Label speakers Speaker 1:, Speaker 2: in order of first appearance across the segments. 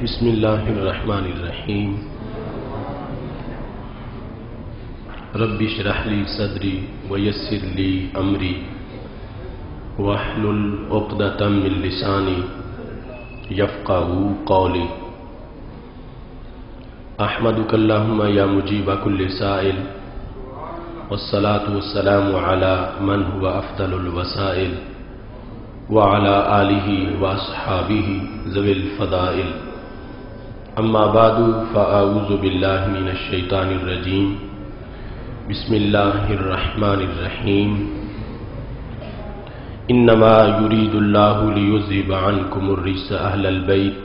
Speaker 1: بسم اللہ الرحمن الرحیم رب اشرح لی صدری ویسر لی امری واحلل عقدۃ من لسانی یفقہوا قولی احمدک اللہم یا مجیب کل سائل والصلاة والسلام علی من هو افضل الوسائل وعلى آلہ واصحابہ ذوی الفضائل اما بعد فاعوذ باللہ من الشیطان الرجیم بسم اللہ الرحمن الرحیم انما یرید اللہ لیذہب عنکم الرجس اہل البیت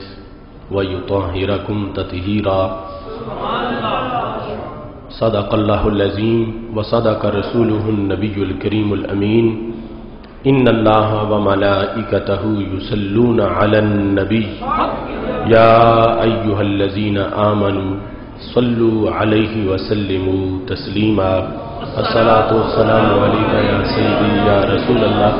Speaker 1: ویطہرکم تطہیرا صدق اللہ العظیم وصدق رسولہ النبی الکریم الامین ان اللہ وملائکتہ یصلون علی النبی یا ایہا الذین آمنوا صلوا علیہ وسلموا تسلیما الصلاة والسلام علیکہ یا سیدی یا رسول اللہ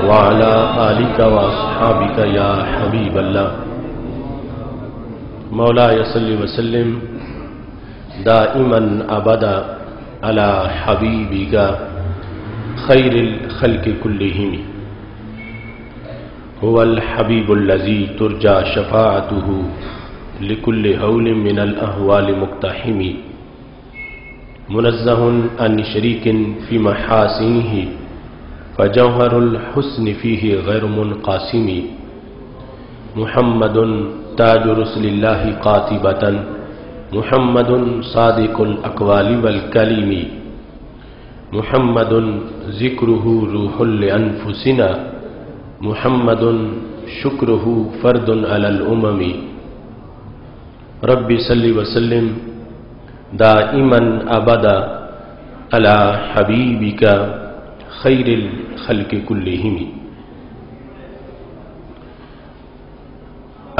Speaker 1: وعلی آلک واصحابک یا حبیب اللہ مولاي صلی وسلم دائما ابدا على حبیبک خیر الخلق کلہم هو الحبیب الذی ترجى شفاعته لكل هول من الاهوال مقتحم منزہ عن شریک فی محاسنہ فجوہر الحسن فیہ غیر منقاسم محمد تاج رسل اللہ قاطبۃ محمد صادق الاقوال والکلم محمد ذکرہ روح لانفسنا محمد شکرہ فرد علی الامم رب صلی وسلم دائما ابدا علی حبیبک خیر الخلق کلہم۔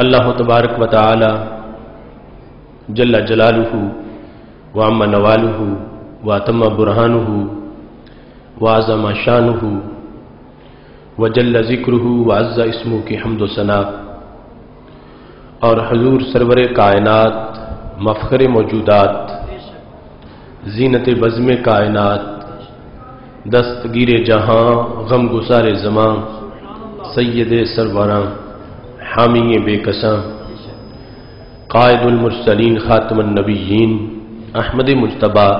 Speaker 1: اللہ تبارک و تعالی جل جلالہ وعم نوالہ واتم برہانہ وعظم شانہ وجل ذکرہ وعز اسمہ کی حمد و ثنا اور حضور سرور کائنات مفخر موجودات زینت بزم کائنات دستگیر جہاں غم گسار زمان سید سروراں حامی بے کساں قائد المرسلین خاتم النبیین احمد مجتبی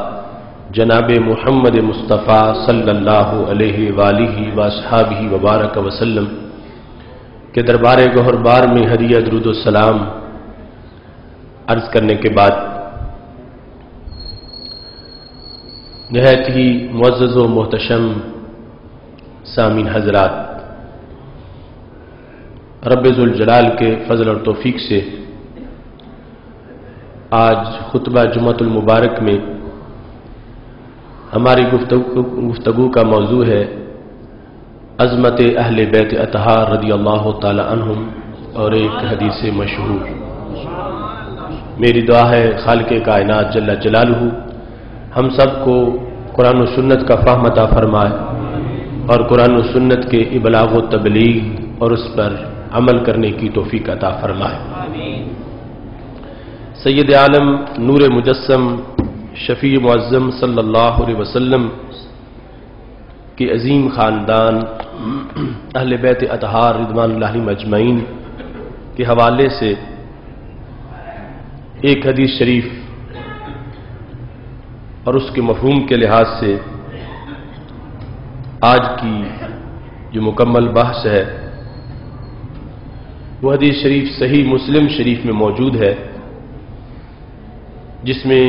Speaker 1: جناب محمد مصطفیٰ صلی اللہ علیہ وآلہ واصحابہ وبارک وسلم کے دربار گوہر بار میں ہدیہ درود و سلام عرض کرنے کے بعد نہایت ہی معزز و محتشم سامعین حضرات، رب ذوالجلال کے فضل اور توفیق سے آج خطبہ جمعۃ المبارک میں ہماری گفتگو کا موضوع ہے عظمت اہل بیت اطہار رضی اللہ تعالی عنہم اور ایک حدیث مشہور۔ میری دعا ہے خالق کائنات جل جلالہ ہم سب کو قرآن و سنت کا فہم عطا فرمائے اور قرآن و سنت کے ابلاغ و تبلیغ اور اس پر عمل کرنے کی توفیق عطا فرمائے۔ سید عالم نور مجسم شفیع معظم صلی اللہ علیہ وسلم کی عظیم خاندان اہل بیت اطہار رضوان اللہ علیہم اجمعین کے حوالے سے ایک حدیث شریف اور اس کے مفہوم کے لحاظ سے آج کی جو مکمل بحث ہے وہ حدیث شریف صحیح مسلم شریف میں موجود ہے، جس میں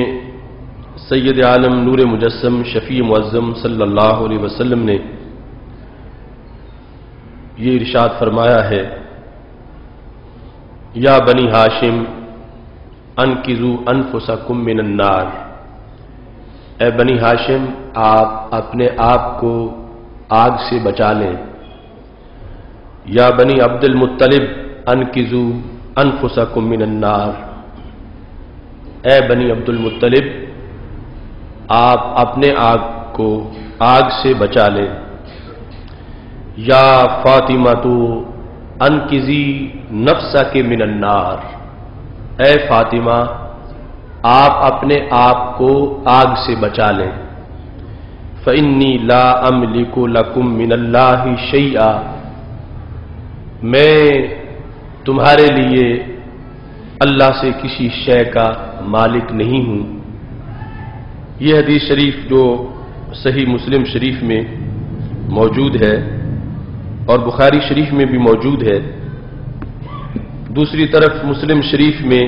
Speaker 1: سید عالم نور مجسم شفیع معظم صلی اللہ علیہ وسلم نے یہ ارشاد فرمایا ہے یا بنی ہاشم انقذوا انفسکم من النار، اے بنی ہاشم آپ اپنے آپ کو آگ سے بچا لیں۔ یا بنی عبد المطلب انقذوا انفسکم من النار، اے بنی عبد المطلب آپ اپنے آپ کو آگ سے بچا لیں۔ یا فاطمہ تو انقذی نفسک من النار، اے فاطمہ آپ اپنے آپ کو آگ سے بچا لیں۔ فإنی لا املک لکم من اللہ شیئا، میں تمہارے لیے اللہ سے کسی شے کا مالک نہیں ہوں۔ یہ حدیث شریف جو صحیح مسلم شریف میں موجود ہے اور بخاری شریف میں بھی موجود ہے، دوسری طرف مسلم شریف میں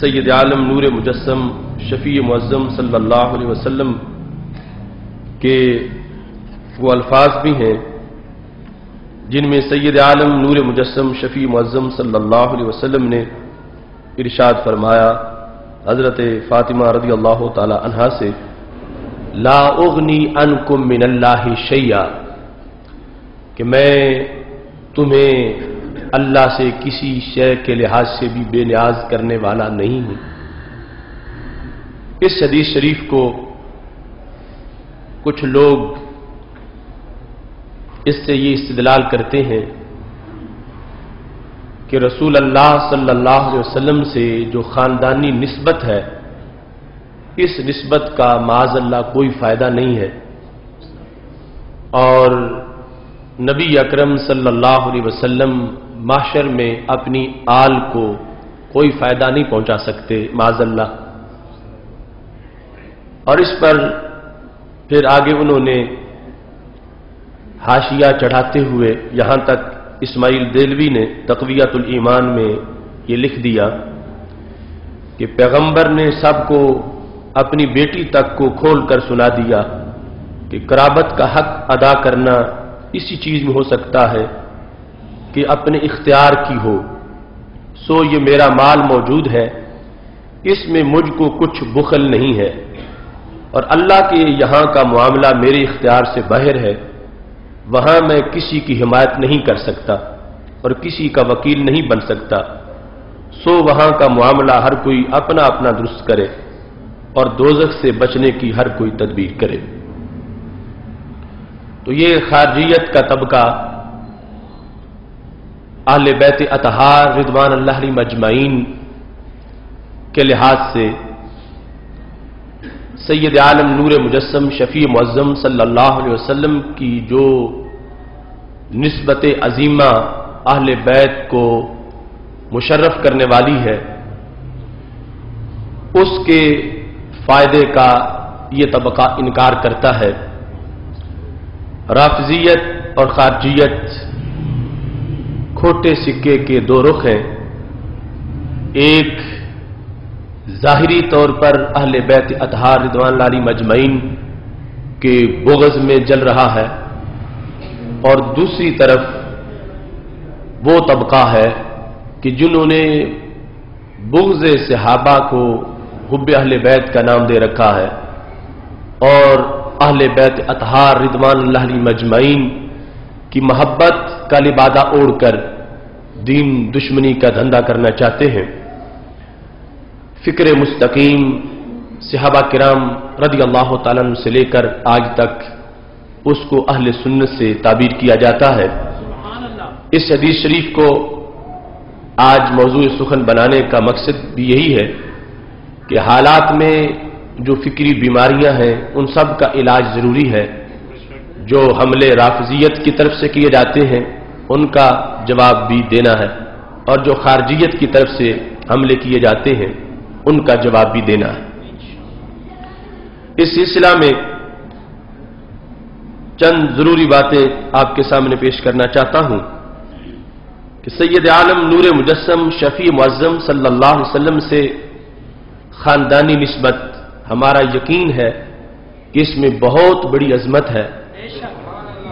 Speaker 1: سید عالم نور مجسم شفیع معظم صلی اللہ علیہ وسلم کے وہ الفاظ بھی ہیں جن میں سید عالم نور مجسم شفیع معظم صلی اللہ علیہ وسلم نے ارشاد فرمایا حضرت فاطمہ رضی اللہ تعالی عنہا سے، لا اغنی عنکم من اللہ شیئا، کہ میں تمہیں اللہ سے کسی شے کے لحاظ سے بھی بے نیاز کرنے والا نہیں ہوں۔ اس حدیث شریف کو کچھ لوگ اس سے یہ استدلال کرتے ہیں کہ رسول اللہ صلی اللہ علیہ وسلم سے جو خاندانی نسبت ہے، اس نسبت کا معاذ اللہ کوئی فائدہ نہیں ہے، اور نبی اکرم صلی اللہ علیہ وسلم محشر میں اپنی آل کو کوئی فائدہ نہیں پہنچا سکتے معاذ اللہ۔ اور اس پر پھر آگے انہوں نے حاشیہ چڑھاتے ہوئے یہاں تک اسماعیل دہلوی نے تقویۃ الایمان میں یہ لکھ دیا کہ پیغمبر نے سب کو اپنی بیٹی تک کو کھول کر سنا دیا کہ قرابت کا حق ادا کرنا اسی چیز میں ہو سکتا ہے کہ اپنے اختیار کی ہو، سو یہ میرا مال موجود ہے، اس میں مجھ کو کچھ بخل نہیں ہے، اور اللہ کے یہاں کا معاملہ میرے اختیار سے باہر ہے، وہاں میں کسی کی حمایت نہیں کر سکتا اور کسی کا وکیل نہیں بن سکتا، سو وہاں کا معاملہ ہر کوئی اپنا اپنا درست کرے اور دوزخ سے بچنے کی ہر کوئی تدبیر کرے۔ تو یہ خارجیت کا طبقہ اہل بیت اطہار رضوان اللہ علیہم اجمعین کے لحاظ سے سید عالم نور مجسم شفیع معظم صلی اللہ علیہ وسلم کی جو نسبت عظیمہ اہل بیت کو مشرف کرنے والی ہے، اس کے فائدے کا یہ طبقہ انکار کرتا ہے۔ رافضیت اور خارجیت کھوٹے سکے کے دو رخ ہیں، ایک ظاہری طور پر اہل بیت اطہار رضوان اللہ علیہم اجمعین کے بغض میں جل رہا ہے، اور دوسری طرف وہ طبقہ ہے کہ جنہوں نے بغض صحابہ کو حب اہل بیت کا نام دے رکھا ہے اور اہل بیت اطہار رضوان اللہ علیہم اجمعین کی محبت کا لبادہ اوڑھ کر دین دشمنی کا دھندا کرنا چاہتے ہیں۔ فکر مستقیم صحابہ کرام رضی اللہ تعالیٰ عنہ سے لے کر آج تک اس کو اہل سنت سے تعبیر کیا جاتا ہے۔ اس حدیث شریف کو آج موضوع سخن بنانے کا مقصد بھی یہی ہے کہ حالات میں جو فکری بیماریاں ہیں ان سب کا علاج ضروری ہے۔ جو حملے رافضیت کی طرف سے کیے جاتے ہیں ان کا جواب بھی دینا ہے، اور جو خارجیت کی طرف سے حملے کیے جاتے ہیں ان کا جواب بھی دینا ہے۔ اس سلسلہ میں چند ضروری باتیں آپ کے سامنے پیش کرنا چاہتا ہوں کہ سید عالم نور مجسم شفیع معظم صلی اللہ علیہ وسلم سے خاندانی نسبت ہمارا یقین ہے کہ اس میں بہت بڑی عظمت ہے۔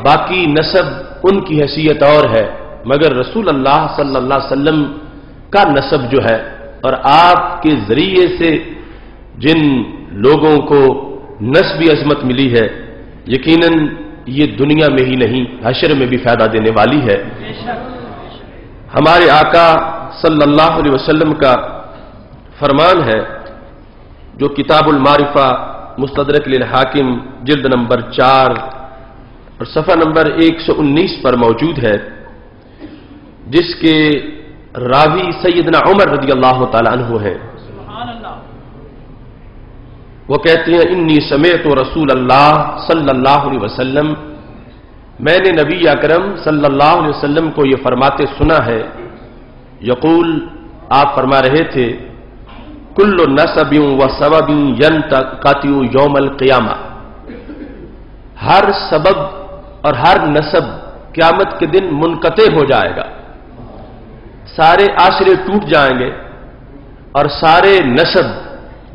Speaker 1: باقی نسب ان کی حیثیت اور ہے، مگر رسول اللہ صلی اللہ علیہ وسلم کا نسب جو ہے اور آپ کے ذریعے سے جن لوگوں کو نسبی عظمت ملی ہے، یقیناً یہ دنیا میں ہی نہیں حشر میں بھی فائدہ دینے والی ہے۔ ہمارے آقا صلی اللہ علیہ وسلم کا فرمان ہے جو کتاب المعرفہ مستدرک للحاکم جلد نمبر 4 اور صفحہ نمبر 119 پر موجود ہے، جس کے راوی سیدنا عمر رضی اللہ تعالی عنہ ہیں. وہ کہتے ہیں انی سمعت رسول اللہ صلی اللہ علیہ وسلم، میں نے نبی اکرم صلی اللہ علیہ وسلم کو یہ فرماتے سنا ہے. یقول، آپ فرما رہے تھے، کل نسب و سبب ینتقطع یوم القیامہ، ہر سبب اور ہر نسب قیامت کے دن منقطع ہو جائے گا. سارے آسرے ٹوٹ جائیں گے اور سارے نسب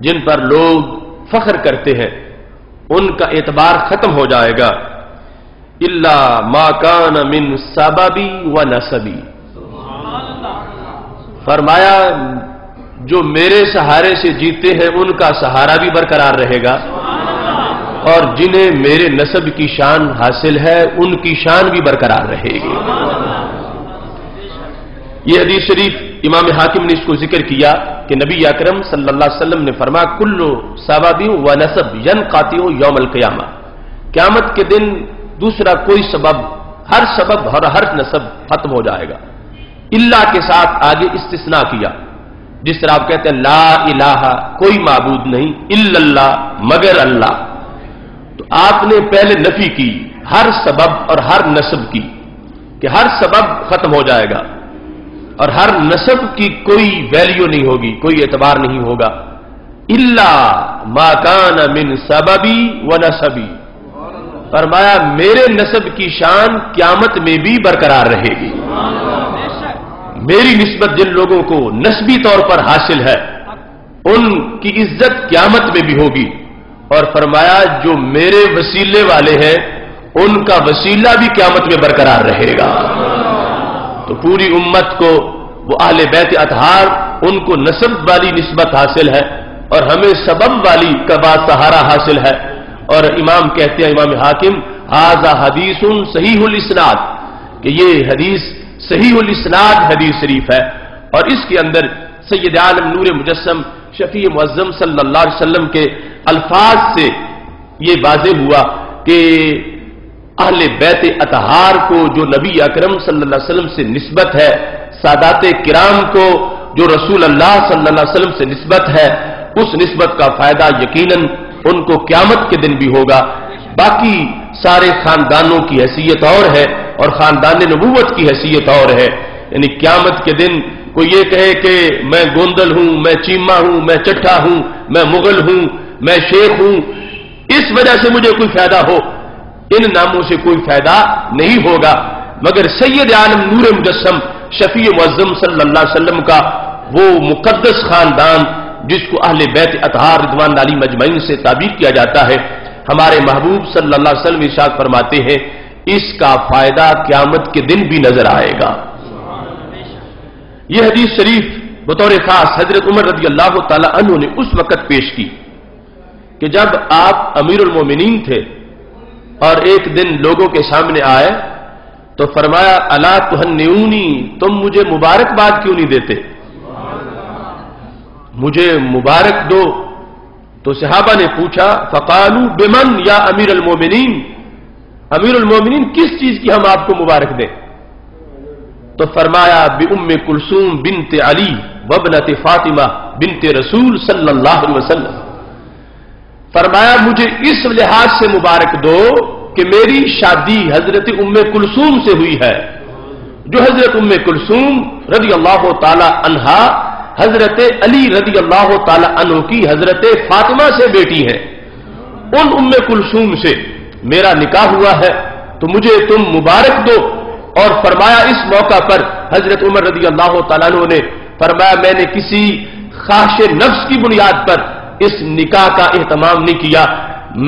Speaker 1: جن پر لوگ فخر کرتے ہیں ان کا اعتبار ختم ہو جائے گا. الا ما کان من سببی و نسبی، فرمایا جو میرے سہارے سے جیتے ہیں ان کا سہارا بھی برقرار رہے گا، اور جنہیں میرے نسب کی شان حاصل ہے ان کی شان بھی برقرار رہے گی. یہ حدیث شریف امام حاکم نے اس کو ذکر کیا کہ نبی اکرم صلی اللہ علیہ وسلم نے فرمایا کلو سببی و نسب ینقطع یوم القیامہ، قیامت کے دن دوسرا کوئی سبب، ہر سبب اور ہر نسب ختم ہو جائے گا. اللہ کے ساتھ آگے استثناء کیا، جس طرح آپ کہتے ہیں لا الہ، کوئی معبود نہیں، الا اللہ، مگر اللہ. تو آپ نے پہلے نفی کی ہر سبب اور ہر نسب کی کہ ہر سبب ختم ہو جائے گا اور ہر نسب کی کوئی ویلیو نہیں ہوگی، کوئی اعتبار نہیں ہوگا. الا ما کان من سببی و نسبی، فرمایا میرے نسب کی شان قیامت میں بھی برقرار رہے گی. میری نسبت جن لوگوں کو نسبی طور پر حاصل ہے ان کی عزت قیامت میں بھی ہوگی، اور فرمایا جو میرے وسیلے والے ہیں ان کا وسیلہ بھی قیامت میں برقرار رہے گا. تو پوری امت کو وہ اہل بیت اطہار، ان کو نسب والی نسبت حاصل ہے اور ہمیں سبب والی کا بعد سہارا حاصل ہے. اور امام کہتے ہیں، امام حاکم، ھذا حدیث صحیح الاسناد، کہ یہ حدیث صحیح الاسناد حدیث شریف ہے. اور اس کے اندر سید عالم نور مجسم شفیع معظم صلی اللہ علیہ وسلم کے الفاظ سے یہ واضح ہوا کہ اہل بیت اطہار کو جو نبی اکرم صلی اللہ علیہ وسلم سے نسبت ہے، سادات کرام کو جو رسول اللہ صلی اللہ علیہ وسلم سے نسبت ہے، اس نسبت کا فائدہ یقیناً ان کو قیامت کے دن بھی ہوگا. باقی سارے خاندانوں کی حیثیت اور ہے اور خاندان نبوت کی حیثیت اور ہے. یعنی قیامت کے دن کوئی یہ کہے کہ میں گوندل ہوں، میں چیما ہوں، میں چٹھا ہوں، میں مغل ہوں، میں شیخ ہوں، اس وجہ سے مجھے کوئی فائدہ ہو، ان ناموں سے کوئی فائدہ نہیں ہوگا. مگر سید عالم نور مجسم شفیع معظم صلی اللہ علیہ وسلم کا وہ مقدس خاندان جس کو اہل بیت اطہار رضوان علی مجمعین سے تعبیر کیا جاتا ہے، ہمارے محبوب صلی اللہ علیہ وسلم ارشاد فرماتے ہیں اس کا فائدہ قیامت کے دن بھی نظر آئے گا. یہ حدیث شریف بطور خاص حضرت عمر رضی اللہ تعالی عنہ نے اس وقت پیش کی کہ جب آپ امیر المومنین تھے اور ایک دن لوگوں کے سامنے آئے تو فرمایا الا تہنئونی، تم مجھے مبارکباد کیوں نہیں دیتے، مجھے مبارک دو. تو صحابہ نے پوچھا فقالوا بمن یا امیر المومنین، امیر المومنین کس چیز کی ہم آپ کو مبارک دیں؟ تو فرمایا بأم کلثوم بنت علی وابنت فاطمہ بنت رسول صلی اللہ علیہ وسلم، فرمایا مجھے اس لحاظ سے مبارک دو کہ میری شادی حضرت ام کلثوم سے ہوئی ہے، جو حضرت ام کلثوم رضی اللہ تعالی عنہا حضرت علی رضی اللہ تعالی عنہ کی حضرت فاطمہ سے بیٹی ہیں، ان ام کلثوم سے میرا نکاح ہوا ہے، تو مجھے تم مبارک دو. اور فرمایا اس موقع پر حضرت عمر رضی اللہ تعالیٰ عنہ نے فرمایا میں نے کسی خواہش نفس کی بنیاد پر اس نکاح کا اہتمام نہیں کیا،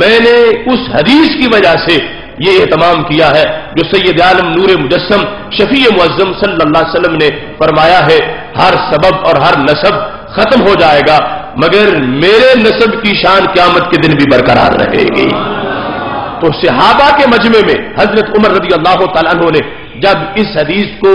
Speaker 1: میں نے اس حدیث کی وجہ سے یہ اہتمام کیا ہے جو سید عالم نور مجسم شفیع معظم صلی اللہ علیہ وسلم نے فرمایا ہے ہر سبب اور ہر نسب ختم ہو جائے گا مگر میرے نسب کی شان قیامت کے دن بھی برقرار رہے گی. تو صحابہ کے مجمع میں حضرت عمر رضی اللہ تعالیٰ عنہ نے جب اس حدیث کو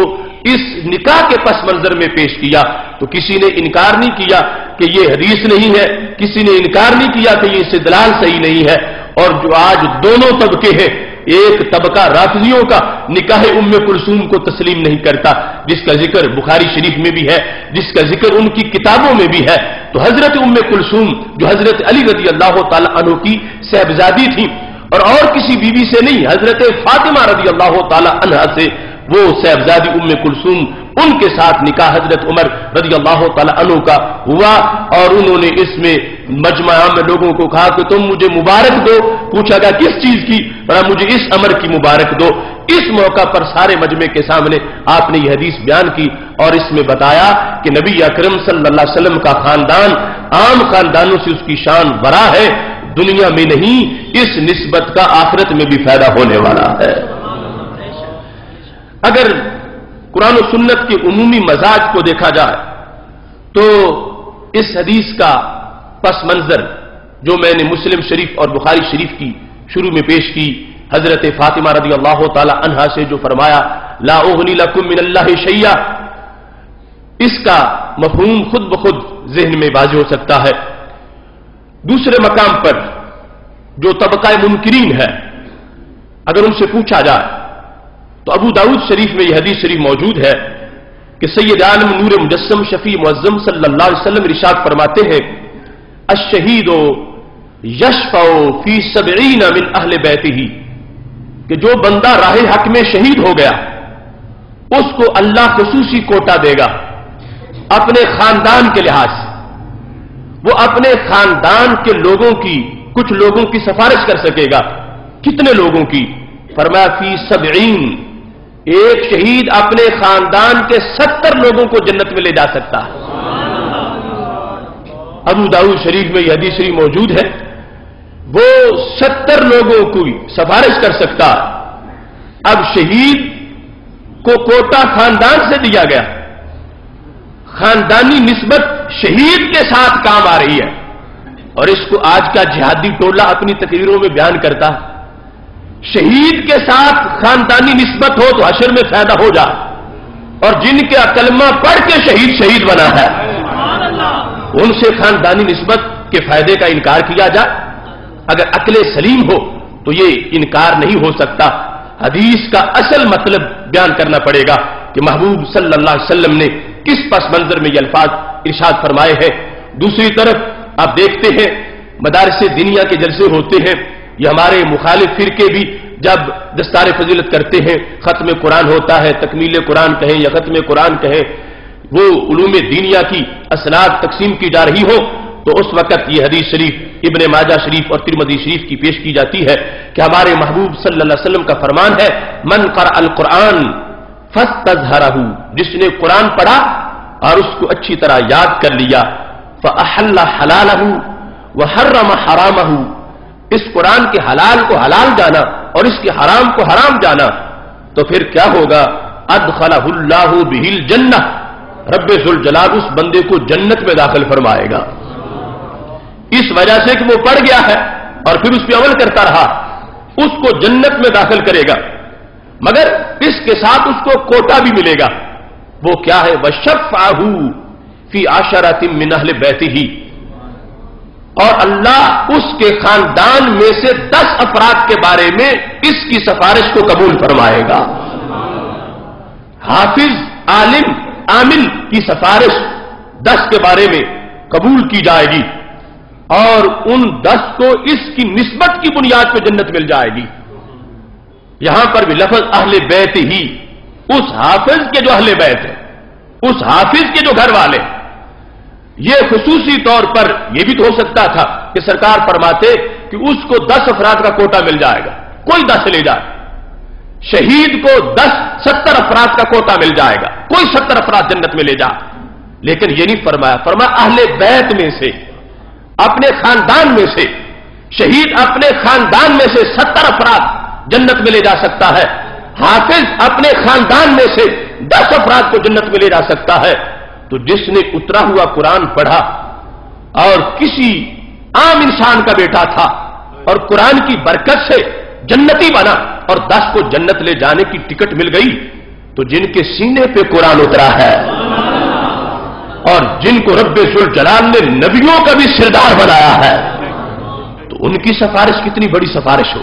Speaker 1: اس نکاح کے پس منظر میں پیش کیا تو کسی نے انکار نہیں کیا کہ یہ حدیث نہیں ہے، کسی نے انکار نہیں کیا کہ یہ استدلال صحیح نہیں ہے. اور جو آج دونوں طبقے ہیں ایک طبقہ رافضیوں کا نکاح کلثوم کو تسلیم نہیں کرتا، جس کا ذکر بخاری شریف میں بھی ہے، جس کا ذکر ان کی کتابوں میں بھی ہے۔ تو حضرت کلثوم جو حضرت علی رضی اللہ تعالی عنہ کی صاحبزادی تھی اور کسی بیوی سے نہیں، حضرت فاطمہ رضی اللہ تعالی عنہا سے وہ صاحبزادی کلثوم، ان کے ساتھ نکاح حضرت عمر رضی اللہ تعالی عنہ کا ہوا، اور انہوں نے اس میں مجمع میں لوگوں کو کہا کہ تم مجھے مبارک دو۔ پوچھا گیا کس چیز کی؟ مجھے اس امر کی مبارک دو۔ اس موقع پر سارے مجمع کے سامنے آپ نے یہ حدیث بیان کی اور اس میں بتایا کہ نبی اکرم صلی اللہ علیہ وسلم کا خاندان عام خاندانوں سے اس کی شان بڑا ہے، دنیا میں نہیں، اس نسبت کا آخرت میں بھی فائدہ ہونے والا ہے۔ اگر قرآن و سنت کے عمومی مزاج کو دیکھا جائے تو اس حدیث کا پس منظر جو میں نے مسلم شریف اور بخاری شریف کی شروع میں پیش کی، حضرت فاطمہ رضی اللہ تعالی عنہا سے جو فرمایا لا اغنی لکم من اللہ شیئا، اس کا مفہوم خود بخود ذہن میں واضح ہو سکتا ہے۔ دوسرے مقام پر جو طبقہ منکرین ہے، اگر ان سے پوچھا جائے تو ابو داؤد شریف میں یہ حدیث شریف موجود ہے کہ سید عالم نور مجسم شفیع معظم صلی اللہ علیہ وسلم ارشاد فرماتے ہیں الشہید یشفع فی 70 من اہل بیتہ، کہ جو بندہ راہ حق میں شہید ہو گیا اس کو اللہ خصوصی کوٹا دے گا اپنے خاندان کے لحاظ سے، وہ اپنے خاندان کے لوگوں کی کچھ لوگوں کی سفارش کر سکے گا۔ کتنے لوگوں کی؟ فرمایا فی 70، ایک شہید اپنے خاندان کے 70 لوگوں کو جنت میں لے جا سکتا ہے۔ ابو داؤد شریف میں یہ حدیث شریف موجود ہے، وہ 70 لوگوں کو سفارش کر سکتا ہے۔ اب شہید کو کوٹا خاندان سے دیا گیا، خاندانی نسبت شہید کے ساتھ کام آ رہی ہے، اور اس کو آج کا جہادی ٹولہ اپنی تقریروں میں بیان کرتا ہے۔ شہید کے ساتھ خاندانی نسبت ہو تو حشر میں فائدہ ہو جائے، اور جن کے کلمہ پڑھ کے شہید بنا ہے ان سے خاندانی نسبت کے فائدے کا انکار کیا جائے، اگر عقل سلیم ہو تو یہ انکار نہیں ہو سکتا۔ حدیث کا اصل مطلب بیان کرنا پڑے گا کہ محبوب صلی اللہ علیہ وسلم نے کس پس منظر میں یہ الفاظ ارشاد فرمائے ہیں۔ دوسری طرف آپ دیکھتے ہیں مدارس دنیا کے جلسے ہوتے ہیں، یہ ہمارے مخالف فرقے بھی جب دستار فضیلت کرتے ہیں، ختم قرآن ہوتا ہے، تکمیل قرآن کہیں یا ختم قرآن کہیں، وہ علوم دینیا کی اسناد تقسیم کی جا رہی ہو تو اس وقت یہ حدیث شریف ابن ماجہ شریف اور ترمذی شریف کی پیش کی جاتی ہے کہ ہمارے محبوب صلی اللہ علیہ وسلم کا فرمان ہے من قرأ القرآن فاستظہرہ، جس نے قرآن پڑھا اور اس کو اچھی طرح یاد کر لیا، فأحل حلالہ وحرم حرامہ، اس قرآن کے حلال کو حلال جانا اور اس کے حرام کو حرام جانا، تو پھر کیا ہوگا؟ ادخلہ اللہ بہ الجنہ، رب ذوالجلال اس بندے کو جنت میں داخل فرمائے گا، اس وجہ سے کہ وہ پڑھ گیا ہے اور پھر اس پہ عمل کرتا رہا، اس کو جنت میں داخل کرے گا، مگر اس کے ساتھ اس کو کوٹا بھی ملے گا۔ وہ کیا ہے؟ وشفعہ فی عشرۃ من اہل بیتہ، اور اللہ اس کے خاندان میں سے 10 افراد کے بارے میں اس کی سفارش کو قبول فرمائے گا۔ حافظ، عالم، عامل کی سفارش 10 کے بارے میں قبول کی جائے گی، اور ان 10 کو اس کی نسبت کی بنیاد پہ جنت مل جائے گی۔ یہاں پر بھی لفظ اہل بیت ہی، اس حافظ کے جو اہل بیت ہے، اس حافظ کے جو گھر والے، یہ خصوصی طور پر یہ بھی تو ہو سکتا تھا کہ سرکار فرماتے کہ اس کو 10 افراد کا کوٹا مل جائے گا، کوئی 10 لے جائے، شہید کو 70 افراد کا کوٹا مل جائے گا، کوئی 70 افراد جنت میں لے جائے، لیکن یہ نہیں فرمایا، فرمایا اہل بیت میں سے، اپنے خاندان میں سے، شہید اپنے خاندان میں سے 70 افراد جنت میں لے جا سکتا ہے، حافظ اپنے خاندان میں سے 10 افراد کو جنت میں لے جا سکتا ہے۔ تو جس نے اترا ہوا قرآن پڑھا اور کسی عام انسان کا بیٹا تھا اور قرآن کی برکت سے جنتی بنا اور 10 کو جنت لے جانے کی ٹکٹ مل گئی، تو جن کے سینے پہ قرآن اترا ہے اور جن کو رب ذوالجلال نے نبیوں کا بھی سردار بنایا ہے، تو ان کی سفارش کتنی بڑی سفارش ہو۔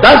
Speaker 1: 10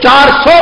Speaker 1: 400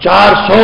Speaker 1: 400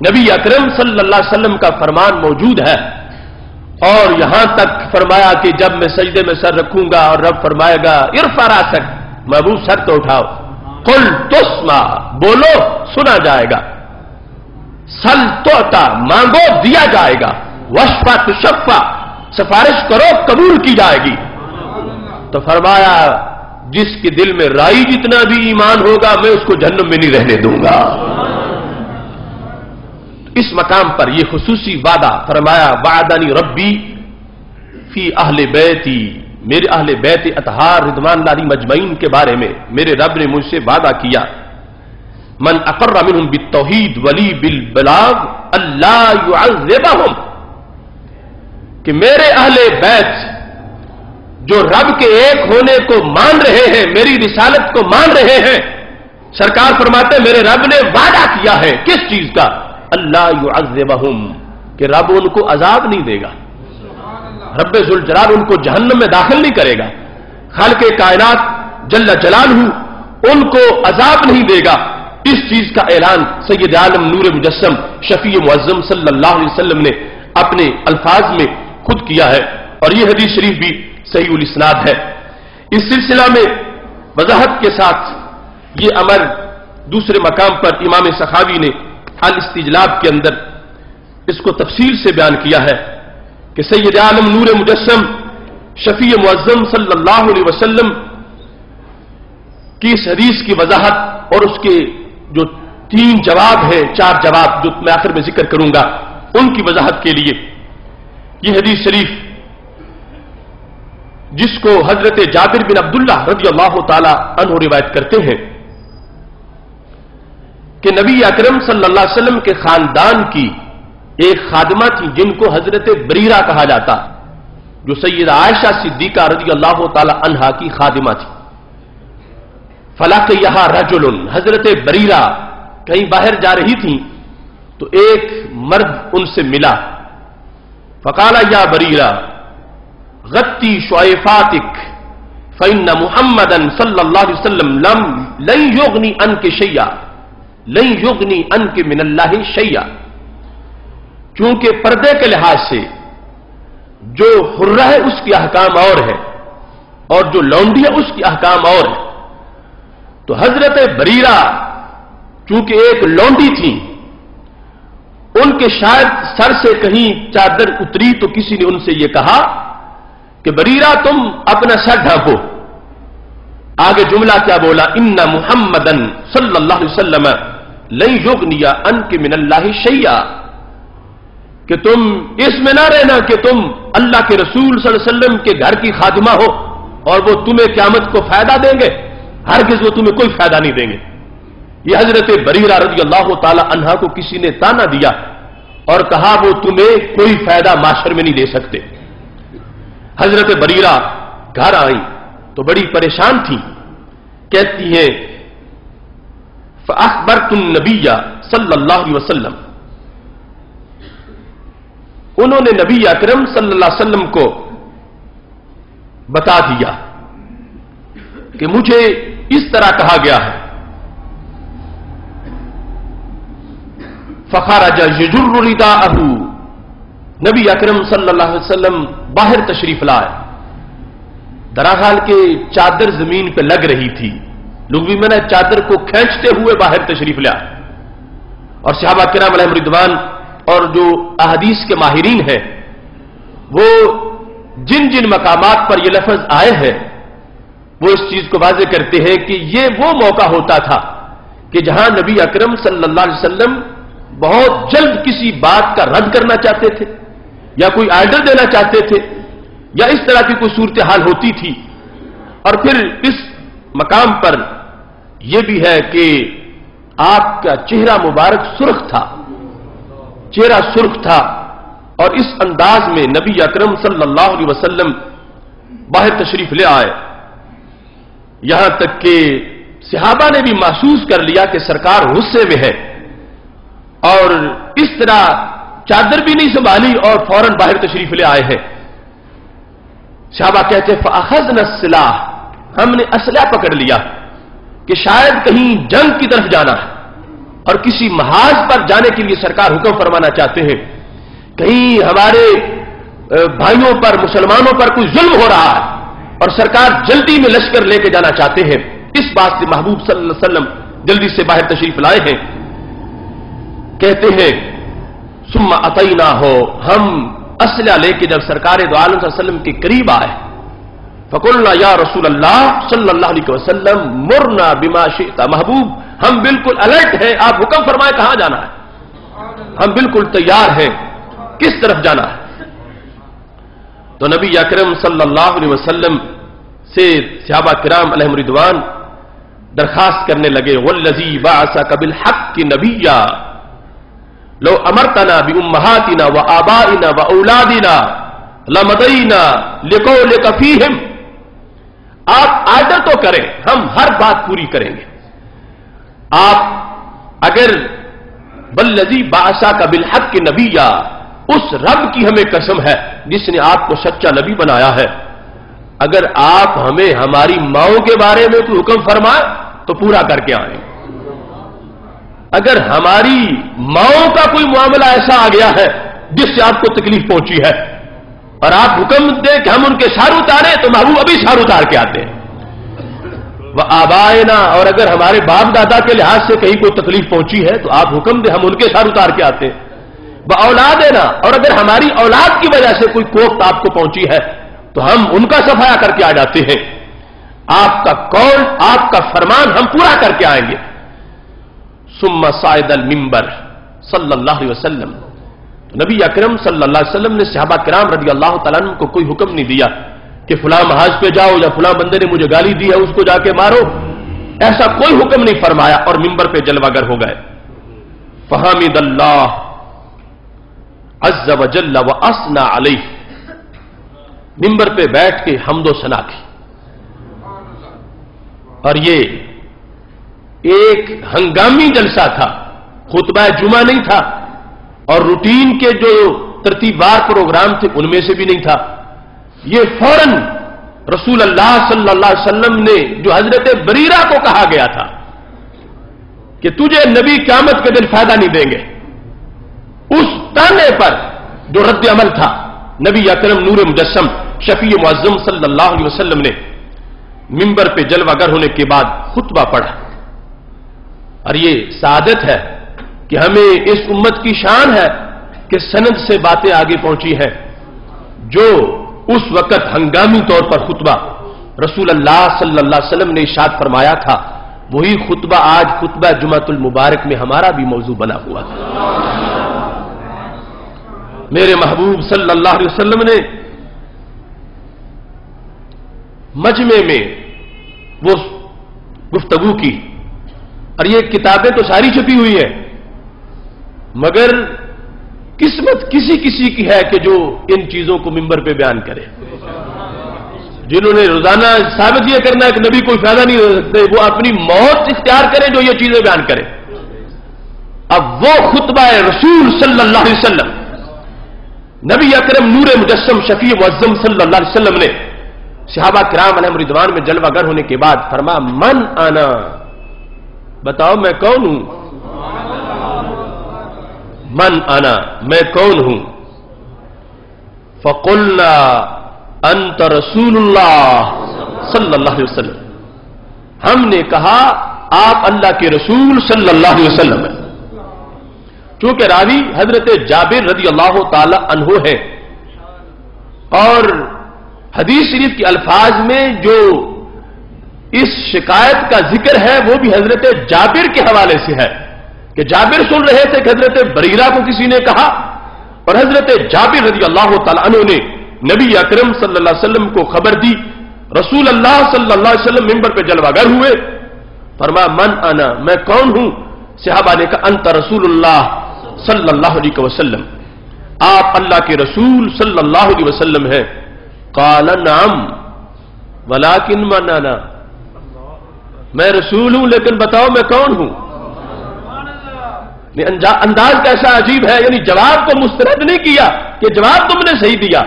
Speaker 1: نبی اکرم صلی اللہ علیہ وسلم کا فرمان موجود ہے، اور یہاں تک فرمایا کہ جب میں سجدے میں سر رکھوں گا اور رب فرمائے گا ارفع راسک، محبوب سر تو اٹھاؤ، قل تسمع، بولو سنا جائے گا، سل تعطا، مانگو دیا جائے گا، واشفع تشفع، سفارش کرو قبول کی جائے گی۔ تو فرمایا جس کے دل میں رائی جتنا بھی ایمان ہوگا میں اس کو جہنم میں نہیں رہنے دوں گا۔ اس مقام پر یہ خصوصی وعدہ فرمایا، وعدنی ربی فی اہل بیتی، میرے اہل بیت اطہار رضوان اللہ علیہم مجمعین کے بارے میں میرے رب نے مجھ سے وعدہ کیا، من اقر منہم بالتوحید ولی بالبلاغ اللہ یعذبہم، کہ میرے اہل بیت جو رب کے ایک ہونے کو مان رہے ہیں، میری رسالت کو مان رہے ہیں، سرکار فرماتے ہیں میرے رب نے وعدہ کیا ہے کس چیز کا؟ اللہ یعذبہم، کہ رب ان کو عذاب نہیں دے گا، رب ذوالجلال ان کو جہنم میں داخل نہیں کرے گا، خالق کائنات جل جلالہ ان کو عذاب نہیں دے گا۔ اس چیز کا اعلان سید عالم نور مجسم شفیع معظم صلی اللہ علیہ وسلم نے اپنے الفاظ میں خود کیا ہے، اور یہ حدیث شریف بھی صحیح الاسناد ہے۔ اس سلسلہ میں وضاحت کے ساتھ یہ امر دوسرے مقام پر امام سخاوی نے الاستجلاب کے اندر اس کو تفصیل سے بیان کیا ہے کہ سید عالم نور مجسم شفیع معظم صلی اللہ علیہ وسلم کی اس حدیث کی وضاحت اور اس کے جو 3 جواب ہیں، 4 جواب جو میں آخر میں ذکر کروں گا، ان کی وضاحت کے لیے یہ حدیث شریف جس کو حضرت جابر بن عبداللہ رضی اللہ تعالی عنہ روایت کرتے ہیں کہ نبی اکرم صلی اللہ علیہ وسلم کے خاندان کی ایک خادمہ تھی جن کو حضرت بریرہ کہا جاتا، جو سیدہ عائشہ صدیقہ رضی اللہ تعالی عنہا کی خادمہ تھی۔ فلقیہا رجل، حضرت بریرہ کہیں باہر جا رہی تھی تو ایک مرد ان سے ملا، فقال یا بریرہ غتی شعیفاتک فإن محمدا صلی اللہ علیہ وسلم لن یغنی عنک شیئا، لن یغنی عنک من اللہ شیئا، چونکہ پردے کے لحاظ سے جو حرہ ہے اس کے احکام اور ہے اور جو لونڈی ہے اس کے احکام اور ہے، تو حضرت بریرہ چونکہ ایک لونڈی تھی، ان کے شاید سر سے کہیں چادر اتری تو کسی نے ان سے یہ کہا کہ بریرہ تم اپنا سر ڈھانپو۔ آگے جملہ کیا بولا؟ ان محمدن صلی اللہ علیہ وسلم لن یغنی عنک من اللہ شیئا، کہ تم اس میں نہ رہنا کہ تم اللہ کے رسول صلی اللہ علیہ وسلم کے گھر کی خادمہ ہو اور وہ تمہیں قیامت کو فائدہ دیں گے، ہرگز وہ تمہیں کوئی فائدہ نہیں دیں گے۔ یہ حضرت بریرہ رضی اللہ تعالی عنہا کو کسی نے تانا دیا اور کہا وہ تمہیں کوئی فائدہ معاشر میں نہیں دے سکتے۔ حضرت بریرہ گھر آئی تو بڑی پریشان تھی، کہتی ہیں فأخبرت النبی صلی اللہ علیہ وسلم، انہوں نے نبی اکرم صلی اللہ علیہ وسلم کو بتا دیا کہ مجھے اس طرح کہا گیا ہے۔ فخرج یجر رداءہ، نبی اکرم صلی اللہ علیہ وسلم باہر تشریف لائے، دراحال کے چادر زمین پہ لگ رہی تھی، لغوی میں نے چادر کو کھینچتے ہوئے باہر تشریف لیا، اور صحابہ کرام علیہم رضوان اور جو احادیث کے ماہرین ہیں وہ جن جن مقامات پر یہ لفظ آئے ہیں وہ اس چیز کو واضح کرتے ہیں کہ یہ وہ موقع ہوتا تھا کہ جہاں نبی اکرم صلی اللہ علیہ وسلم بہت جلد کسی بات کا رد کرنا چاہتے تھے یا کوئی آرڈر دینا چاہتے تھے یا اس طرح کی کوئی صورتحال ہوتی تھی۔ اور پھر اس مقام پر یہ بھی ہے کہ آپ کا چہرہ مبارک سرخ تھا، چہرہ سرخ تھا، اور اس انداز میں نبی اکرم صلی اللہ علیہ وسلم باہر تشریف لے آئے، یہاں تک کہ صحابہ نے بھی محسوس کر لیا کہ سرکار غصے میں ہے، اور اس طرح چادر بھی نہیں سنبھالی اور فوراً باہر تشریف لے آئے ہیں۔ صحابہ کہتے ہیں فأخذنا السلاح، ہم نے اسلحہ پکڑ لیا کہ شاید کہیں جنگ کی طرف جانا ہے، اور کسی محاذ پر جانے کے لیے سرکار حکم فرمانا چاہتے ہیں، کہیں ہمارے بھائیوں پر، مسلمانوں پر کوئی ظلم ہو رہا ہے اور سرکار جلدی میں لشکر لے کے جانا چاہتے ہیں، اس بات سے محبوب صلی اللہ علیہ وسلم جلدی سے باہر تشریف لائے ہیں. کہتے ہیں ثم اتینا ہو، ہم اسلحہ لے کے جب سرکار دو عالم صلی اللہ علیہ وسلم کے قریب آئے، فقلنا یا رسول اللہ صلی اللہ علیہ وسلم مرنا بما شئت، محبوب ہم بالکل الرٹ ہیں، آپ حکم فرمائے کہاں جانا ہے، ہم بالکل تیار ہیں، کس طرف جانا ہے. تو نبی اکرم صلی اللہ علیہ وسلم سے صحابہ کرام علیہم رضوان درخواست کرنے لگے، والذی بعثک بالحق نبیا لو امرتنا بامہاتنا وآبائنا واولادنا لمضینا لقولک فیہم، آپ آرڈر تو کریں، ہم ہر بات پوری کریں گے. آپ اگر والذی بعثک بالحق نبیا، اس رب کی ہمیں قسم ہے جس نے آپ کو سچا نبی بنایا ہے، اگر آپ ہمیں ہماری ماؤں کے بارے میں کوئی حکم فرمائے تو پورا کر کے آئیں. اگر ہماری ماؤں کا کوئی معاملہ ایسا آ گیا ہے جس سے آپ کو تکلیف پہنچی ہے اور آپ حکم دیں کہ ہم ان کے سار اتاریں تو محبوب ابھی سار اتار کے آتے ہیں. وہ آبائنا، اور اگر ہمارے باپ دادا کے لحاظ سے کہیں کوئی تکلیف پہنچی ہے تو آپ حکم دیں ہم ان کے سار اتار کے آتے ہیں. وہ اولادنا، اور اگر ہماری اولاد کی وجہ سے کوئی کوفت آپ کو پہنچی ہے تو ہم ان کا صفایا کر کے آ جاتے ہیں. آپ کا قول، آپ کا فرمان ہم پورا کر کے آئیں گے. ثم صعد المنبر صلی اللہ علیہ وسلم، نبی اکرم صلی اللہ علیہ وسلم نے صحابہ کرام رضی اللہ تعالیٰ عنہ کو کوئی حکم نہیں دیا کہ فلاں محاذ پہ جاؤ یا فلاں بندے نے مجھے گالی دی ہے اس کو جا کے مارو، ایسا کوئی حکم نہیں فرمایا اور منبر پہ جلوہ گر ہو گئے. فحمد اللہ عز وجل واثنى علیہ، منبر پہ بیٹھ کے حمد و ثنا کی. اور یہ ایک ہنگامی جلسہ تھا، خطبہ جمعہ نہیں تھا اور روٹین کے جو ترتیبوار پروگرام تھے ان میں سے بھی نہیں تھا. یہ فوراً رسول اللہ صلی اللہ علیہ وسلم نے جو حضرت بریرہ کو کہا گیا تھا کہ تجھے نبی قیامت کے دن فائدہ نہیں دیں گے، اس تانے پر جو رد عمل تھا نبی اکرم نور مجسم شفیع معظم صلی اللہ علیہ وسلم نے منبر پہ جلوہ گر ہونے کے بعد خطبہ پڑھا. اور یہ سعادت ہے کہ ہمیں اس امت کی شان ہے کہ سند سے باتیں آگے پہنچی ہیں. جو اس وقت ہنگامی طور پر خطبہ رسول اللہ صلی اللہ علیہ وسلم نے ارشاد فرمایا تھا، وہی خطبہ آج خطبہ جمعۃ المبارک میں ہمارا بھی موضوع بنا ہوا ہے. میرے محبوب صلی اللہ علیہ وسلم نے مجمع میں وہ گفتگو کی، اور یہ کتابیں تو ساری چھپی ہوئی ہیں مگر قسمت کسی کسی کی ہے کہ جو ان چیزوں کو منبر پہ بیان کرے. جنہوں نے روزانہ ثابت یہ کرنا ہے کہ نبی کوئی فائدہ نہیں ہو سکتے، وہ اپنی موت اختیار کریں جو یہ چیزیں بیان کریں. اب وہ خطبہ رسول صلی اللہ علیہ وسلم نبی اکرم نور مجسم شفیع معظم صلی اللہ علیہ وسلم نے صحابہ کرام علیہم رضوان میں جلوہ گر ہونے کے بعد فرمایا، من انا، بتاؤ میں کون ہوں. من انا، میں کون ہوں. فقلنا انت رسول اللہ صلی اللہ علیہ وسلم، ہم نے کہا آپ اللہ کے رسول صلی اللہ علیہ وسلم ہیں. چونکہ راوی حضرت جابر رضی اللہ تعالی عنہ ہے اور حدیث شریف کے الفاظ میں جو اس شکایت کا ذکر ہے وہ بھی حضرت جابر کے حوالے سے ہے کہ جابر سن رہے تھے کہ حضرت بریرہ کو کسی نے کہا، اور حضرت جابر رضی اللہ تعالی عنہ نے نبی اکرم صلی اللہ علیہ وسلم کو خبر دی. رسول اللہ صلی اللہ علیہ وسلم منبر پہ جلوہ گر ہوئے، فرمایا من انا، میں کون ہوں. صحابہ نے کہا انت رسول اللہ صلی اللہ علیہ وسلم، آپ اللہ کے رسول صلی اللہ علیہ وسلم ہیں. قال نعم ولکن من انا، میں رسول ہوں لیکن بتاؤ میں کون ہوں. انداز کیسا عجیب ہے، یعنی جواب کو مسترد نہیں کیا کہ جواب تم نے صحیح دیا.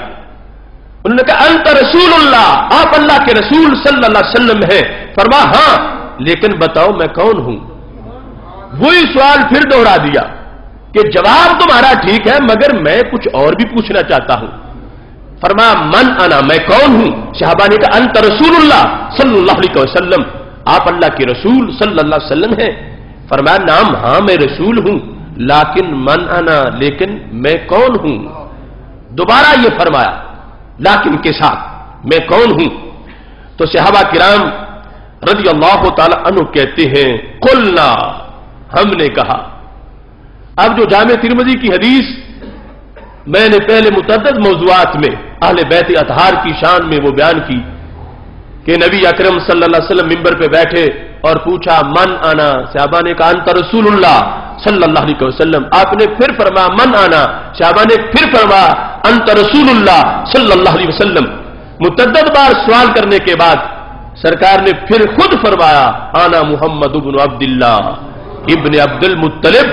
Speaker 1: انہوں نے کہا انت رسول اللہ، آپ اللہ کے رسول صلی اللہ علیہ وسلم ہیں. فرمایا ہاں لیکن بتاؤ میں کون ہوں. وہی سوال پھر دوہرا دیا کہ جواب تمہارا ٹھیک ہے مگر میں کچھ اور بھی پوچھنا چاہتا ہوں. فرمایا من انا، میں کون ہوں؟ صحابہ نے کہا انت رسول اللہ صلی اللہ علیہ وسلم، آپ اللہ کے رسول صلی اللہ علیہ وسلم ہیں. فرمایا نام ہاں میں رسول ہوں، لیکن من انا، لیکن میں کون ہوں؟ دوبارہ یہ فرمایا لیکن کے ساتھ، میں کون ہوں؟ تو صحابہ کرام رضی اللہ تعالی عنہ کہتے ہیں قلنا، ہم نے کہا. اب جو جامع ترمذی کی حدیث میں نے پہلے متعدد موضوعات میں اہل بیت اطہار کی شان میں وہ بیان کی کہ نبی اکرم صلی اللہ علیہ وسلم ممبر پہ بیٹھے اور پوچھا من انا، صحابہ نے کہا انت رسول اللہ صلی اللہ علیہ وسلم. آپ نے پھر فرمایا من انا، صحابہ نے پھر فرمایا انت رسول اللہ صلی اللہ علیہ وسلم. متعدد بار سوال کرنے کے بعد سرکار نے پھر خود فرمایا انا محمد ابن عبداللہ ابن عبد المطلب،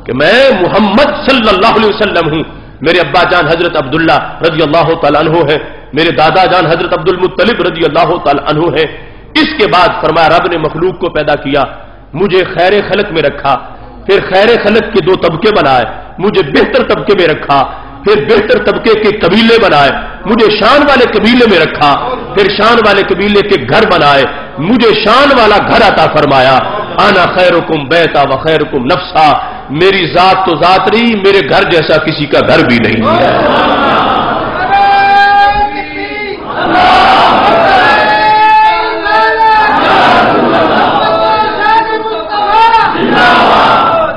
Speaker 1: کہ میں محمد صلی اللہ علیہ وسلم ہوں. میرے ابا جان حضرت عبداللہ رضی اللہ تعالیٰ عنہ ہے، میرے دادا جان حضرت عبد المطلب رضی اللہ تعالیٰ عنہ ہے. اس کے بعد فرمایا رب نے مخلوق کو پیدا کیا، مجھے خیر خلق میں رکھا، پھر خیر خلق کے دو طبقے بنائے، مجھے بہتر طبقے میں رکھا، پھر بہتر طبقے کے قبیلے بنائے، مجھے شان والے قبیلے میں رکھا، پھر شان والے قبیلے کے گھر بنائے، مجھے شان والا گھر عطا فرمایا. انا خیرکم بیتا و خیرکم نفسا، میری ذات تو ذات رہی، میرے گھر جیسا کسی کا گھر بھی نہیں ہے.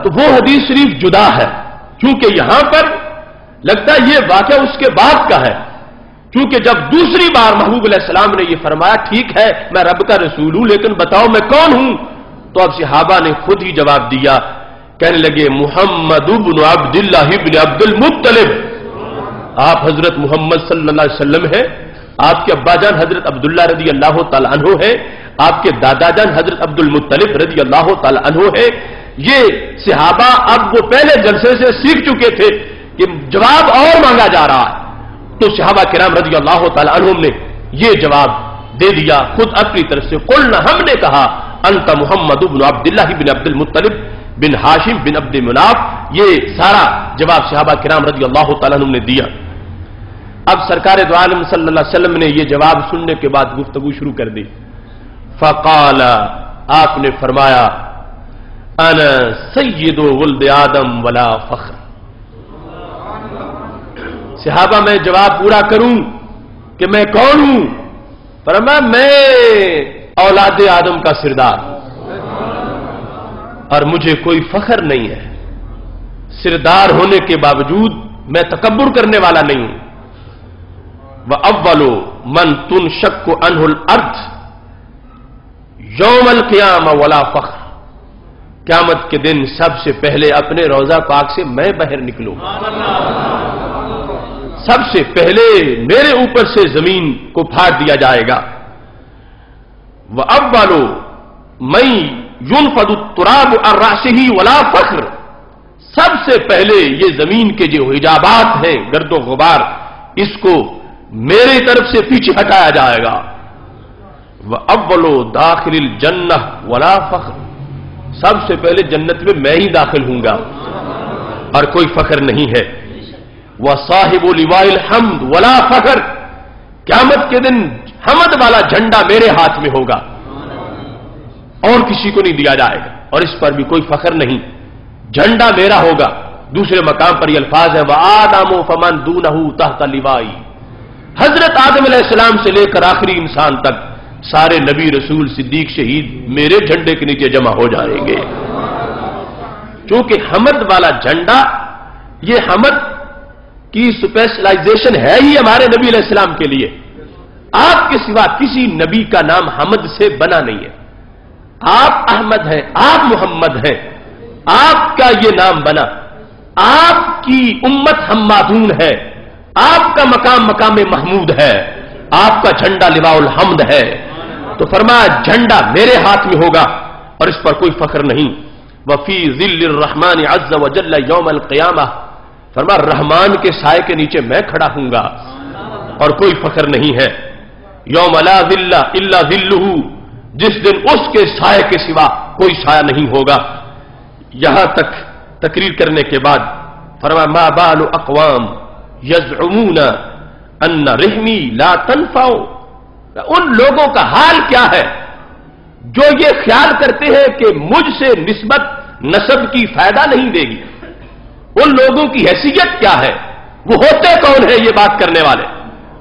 Speaker 1: تو وہ حدیث شریف جدا ہے، کیونکہ یہاں پر لگتا ہے یہ واقعہ اس کے بعد کا ہے. کیونکہ جب دوسری بار محبوب علیہ السلام نے یہ فرمایا ٹھیک ہے میں رب کا رسول ہوں لیکن بتاؤ میں کون ہوں، تو اب صحابہ نے خود ہی جواب دیا، کہنے لگے محمد ابن عبداللہ ابن عبد المطلب، آپ حضرت محمد صلی اللہ علیہ وسلم ہیں، آپ کے ابا جان حضرت عبداللہ رضی اللہ تعالیٰ عنہ ہیں، آپ کے دادا جان حضرت عبد المطلب رضی اللہ تعالیٰ عنہ ہیں. یہ صحابہ اب وہ پہلے جلسے سے سیکھ چکے تھے کہ جواب اور مانگا جا رہا ہے، تو صحابہ کرام رضی اللہ تعالیٰ عنہم نے یہ جواب دے دیا خود اپنی طرف سے. قلنا، ہم نے کہا انت محمد ابن عبداللہ بن عبد المطلب بن ہاشم بن عبد مناف. یہ سارا جواب صحابہ کرام رضی اللہ تعالیٰ عنہ نے دیا. اب سرکار دو عالم صلی اللہ علیہ وسلم نے یہ جواب سننے کے بعد گفتگو شروع کر دی. فقال، آپ نے فرمایا انا سید ولد آدم ولا فخر. صحابہ میں جواب پورا کروں کہ میں کون ہوں؟ فرمایا میں اولاد آدم کا سردار اور مجھے کوئی فخر نہیں ہے، سردار ہونے کے باوجود میں تکبر کرنے والا نہیں ہوں. وَأَوَّلُ مَن تُنشَقُّ عَنْهُ الْأَرْضُ یوم القیامہ ولا فخر. قیامت کے دن سب سے پہلے اپنے روضہ پاک سے میں باہر نکلوں، سب سے پہلے میرے اوپر سے زمین کو پھاڑ دیا جائے گا. وَأَوَّلُ مَن يُنفَضُ التُّرَابُ عَنْ رَأْسِهِ وَلَا فَخْرٌ. سب سے پہلے یہ زمین کے جو حجابات ہیں گرد و غبار، اس کو میری طرف سے پیچھے ہٹایا جائے گا. وَأَوَّلُ دَاخِلِ الْجَنَّةِ وَلَا فَخْرٌ. سب سے پہلے جنت میں میں ہی داخل ہوں گا اور کوئی فخر نہیں ہے. وَصَاحِبُ لِوَاءِ الْحَمْدِ وَلَا فَخْرٌ. قیامت کے دن حمد والا جھنڈا میرے ہاتھ میں ہوگا اور کسی کو نہیں دیا جائے گا، اور اس پر بھی کوئی فخر نہیں، جھنڈا میرا ہوگا. دوسرے مقام پر یہ الفاظ ہے وَآدَمُ فَمَن دُونَهُ تَحْتَ لِوَائِهِ. حضرت آدم علیہ السلام سے لے کر آخری انسان تک سارے نبی رسول صدیق شہید میرے جھنڈے کے نیچے جمع ہو جائیں گے. چونکہ حمد والا جھنڈا، یہ حمد کی سپیشلائزیشن ہے ہی ہمارے نبی علیہ السلام کے لیے. آپ کے سوا کسی نبی کا نام حمد سے بنا نہیں ہے. آپ احمد ہیں، آپ محمد ہیں، آپ کا یہ نام بنا. آپ کی امت حمادون ہے، آپ کا مقام مقام محمود ہے، آپ کا جھنڈا لواء الحمد ہے. تو فرمایا جھنڈا میرے ہاتھ میں ہوگا اور اس پر کوئی فخر نہیں. وفی ظل الرحمن عز وجل یوم القیامہ. فرمایا رحمان کے سائے کے نیچے میں کھڑا ہوں گا اور کوئی فخر نہیں ہے. یوم لا ظل الا ظلہ. جس دن اس کے سائے کے سوا کوئی سایہ نہیں ہوگا. یہاں تک تقریر کرنے کے بعد فرمایا ما بال اقوام یزعمون ان رحمی لا تنفع، ان لوگوں کا حال کیا ہے جو یہ خیال کرتے ہیں کہ مجھ سے نسبت نسب کی فائدہ نہیں دے گی. ان لوگوں کی حیثیت کیا ہے، وہ ہوتے کون ہے یہ بات کرنے والے؟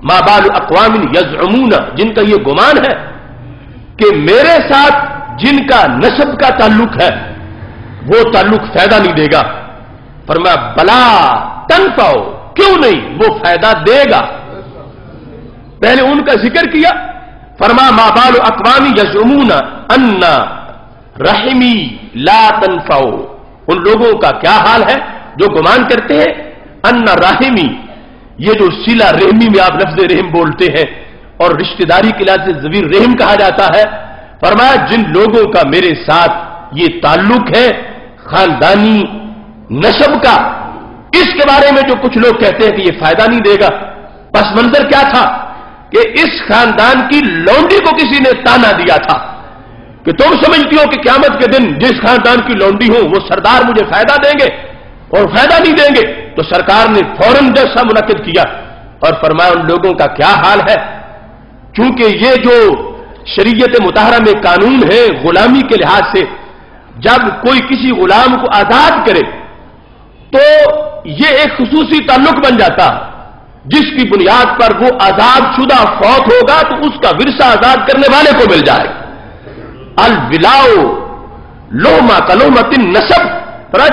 Speaker 1: ما بال اقوام یزعمون، جن کا یہ گمان ہے کہ میرے ساتھ جن کا نسب کا تعلق ہے وہ تعلق فائدہ نہیں دے گا. فرمایا بلا تنفع، کیوں نہیں، وہ فائدہ دے گا. پہلے ان کا ذکر کیا، فرمایا ما بال اقوام یزعمون ان رحمی لا تنفع، ان لوگوں کا کیا حال ہے جو گمان کرتے ہیں ان رحمی، یہ جو صلہ رحمی میں آپ لفظ رحم بولتے ہیں اور رشتہ داری کے لحاظ سے ذوی رحم کہا جاتا ہے، فرمایا جن لوگوں کا میرے ساتھ یہ تعلق ہے خاندانی نسب کا، اس کے بارے میں جو کچھ لوگ کہتے ہیں کہ یہ فائدہ نہیں دے گا. پس منظر کیا تھا کہ اس خاندان کی لونڈی کو کسی نے تانا دیا تھا کہ تم سمجھتی ہو کہ قیامت کے دن جس خاندان کی لونڈی ہوں وہ سردار مجھے فائدہ دیں گے اور فائدہ نہیں دیں گے. تو سرکار نے فوراً جلسہ منعقد کیا اور فرمایا ان لوگوں کا کیا حال ہے. چونکہ یہ جو شریعت مطہرہ میں قانون ہے غلامی کے لحاظ سے، جب کوئی کسی غلام کو آزاد کرے تو یہ ایک خصوصی تعلق بن جاتا ہے جس کی بنیاد پر وہ آزاد شدہ فوت ہوگا تو اس کا ورثہ آزاد کرنے والے کو مل جائے گا. الولاء لوما کلومت النسب،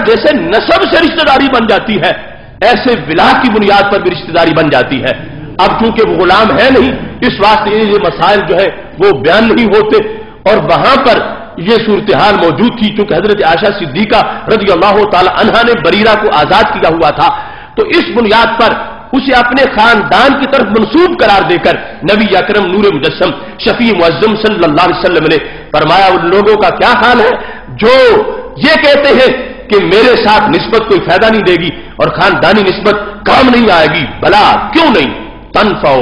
Speaker 1: جیسے نسب سے رشتہ داری بن جاتی ہے ایسے ولا کی بنیاد پر بھی رشتہ داری بن جاتی ہے. اب چونکہ وہ غلام ہے نہیں اس واسطے یہ مسائل جو ہے وہ بیان نہیں ہوتے، اور وہاں پر یہ صورتحال موجود تھی چونکہ حضرت عائشہ صدیقہ رضی اللہ تعالی عنہا نے بریرہ کو آزاد کیا ہوا تھا، تو اس بنیاد پر اسے اپنے خاندان کی طرف منسوب قرار دے کر نبی اکرم نور مجسم شفیع معظم صلی اللہ علیہ وسلم نے فرمایا ان لوگوں کا کیا حال ہے جو یہ کہتے ہیں کہ میرے ساتھ نسبت کوئی فائدہ نہیں دے گی اور خاندانی نسبت کام نہیں آئے گی. بلا کیوں نہیں، تنفع،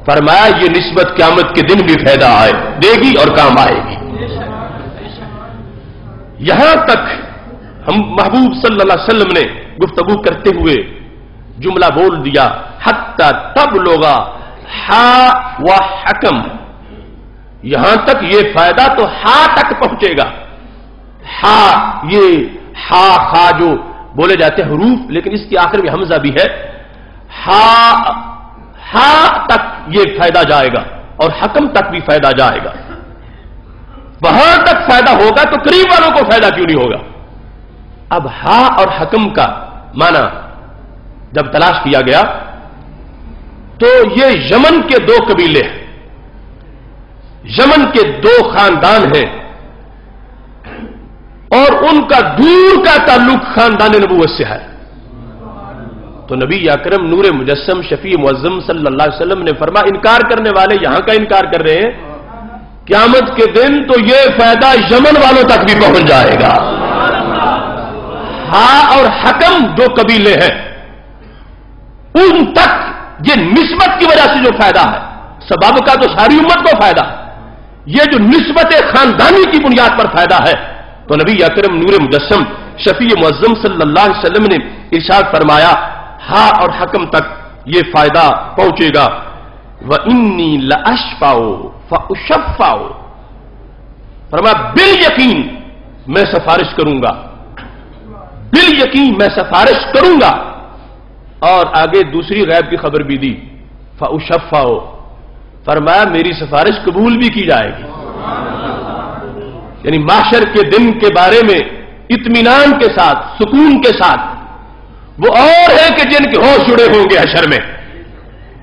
Speaker 1: فرمایا یہ نسبت قیامت کے دن بھی فائدہ دے گی اور کام آئے گی. یہاں تک ہم محبوب صلی اللہ علیہ وسلم نے گفتگو کرتے ہوئے جملہ بول دیا حتی تبلغ ہا و حکم، یہاں تک یہ فائدہ تو ہا تک پہنچے گا. ہا، یہ ہا خا جو بولے جاتے ہیں حروف، لیکن اس کے آخر میں حمزہ بھی ہے. ہا تک یہ فائدہ جائے گا اور حکم تک بھی فائدہ جائے گا. وہاں تک فائدہ ہوگا تو قریب والوں کو فائدہ کیوں نہیں ہوگا. اب ہا اور حکم کا معنی جب تلاش کیا گیا تو یہ یمن کے دو قبیلے ہیں، یمن کے دو خاندان ہیں اور ان کا دور کا تعلق خاندان نبوت سے ہے. تو نبی اکرم نور مجسم شفیع معظم صلی اللہ علیہ وسلم نے فرمایا انکار کرنے والے یہاں کا انکار کر رہے ہیں، قیامت کے دن تو یہ فائدہ یمن والوں تک بھی پہنچ جائے گا. ہاں اور حکم جو قبیلے ہیں ان تک یہ نسبت کی وجہ سے جو فائدہ ہے، سبب کا تو ساری امت کو فائدہ ہے، یہ جو نسبت خاندانی کی بنیاد پر فائدہ ہے. تو نبی اکرم نور مجسم شفیع معظم صلی اللہ علیہ وسلم نے ارشاد فرمایا ہاں اور حکم تک یہ فائدہ پہنچے گا. وَإِنِّي لَأَشْفَعُ فَأُشَفَّعُ، فرمایا بالیقین میں سفارش کروں گا، بالیقین میں سفارش کروں گا. اور آگے دوسری غیب کی خبر بھی دی فَأُشَفَّعُ، فرمایا میری سفارش قبول بھی کی جائے گی. یعنی محشر کے دن کے بارے میں اطمینان کے ساتھ سکون کے ساتھ وہ اور ہیں کہ جن کے ہوش اڑے ہوں گے حشر میں.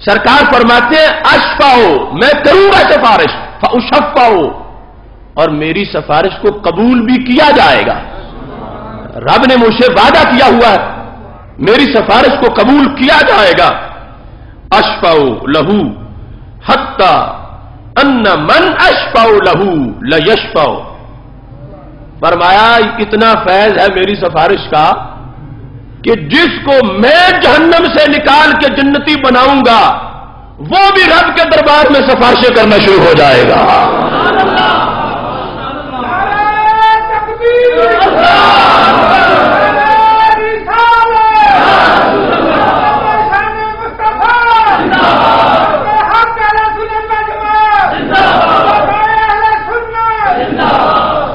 Speaker 1: سرکار فرماتے ہیں اشفاؤ، میں کروں گا سفارش، فاشفاؤ، اور میری سفارش کو قبول بھی کیا جائے گا. رب نے مجھ سے وعدہ کیا ہوا ہے میری سفارش کو قبول کیا جائے گا. اشفاؤ لہو حتی ان من اشفاؤ لہو لیشفاؤ، فرمایا اتنا فیض ہے میری سفارش کا کہ جس کو میں جہنم سے نکال کے جنتی بناؤں گا وہ بھی رب کے دربار میں سفارشیں کرنا شروع ہو جائے گا.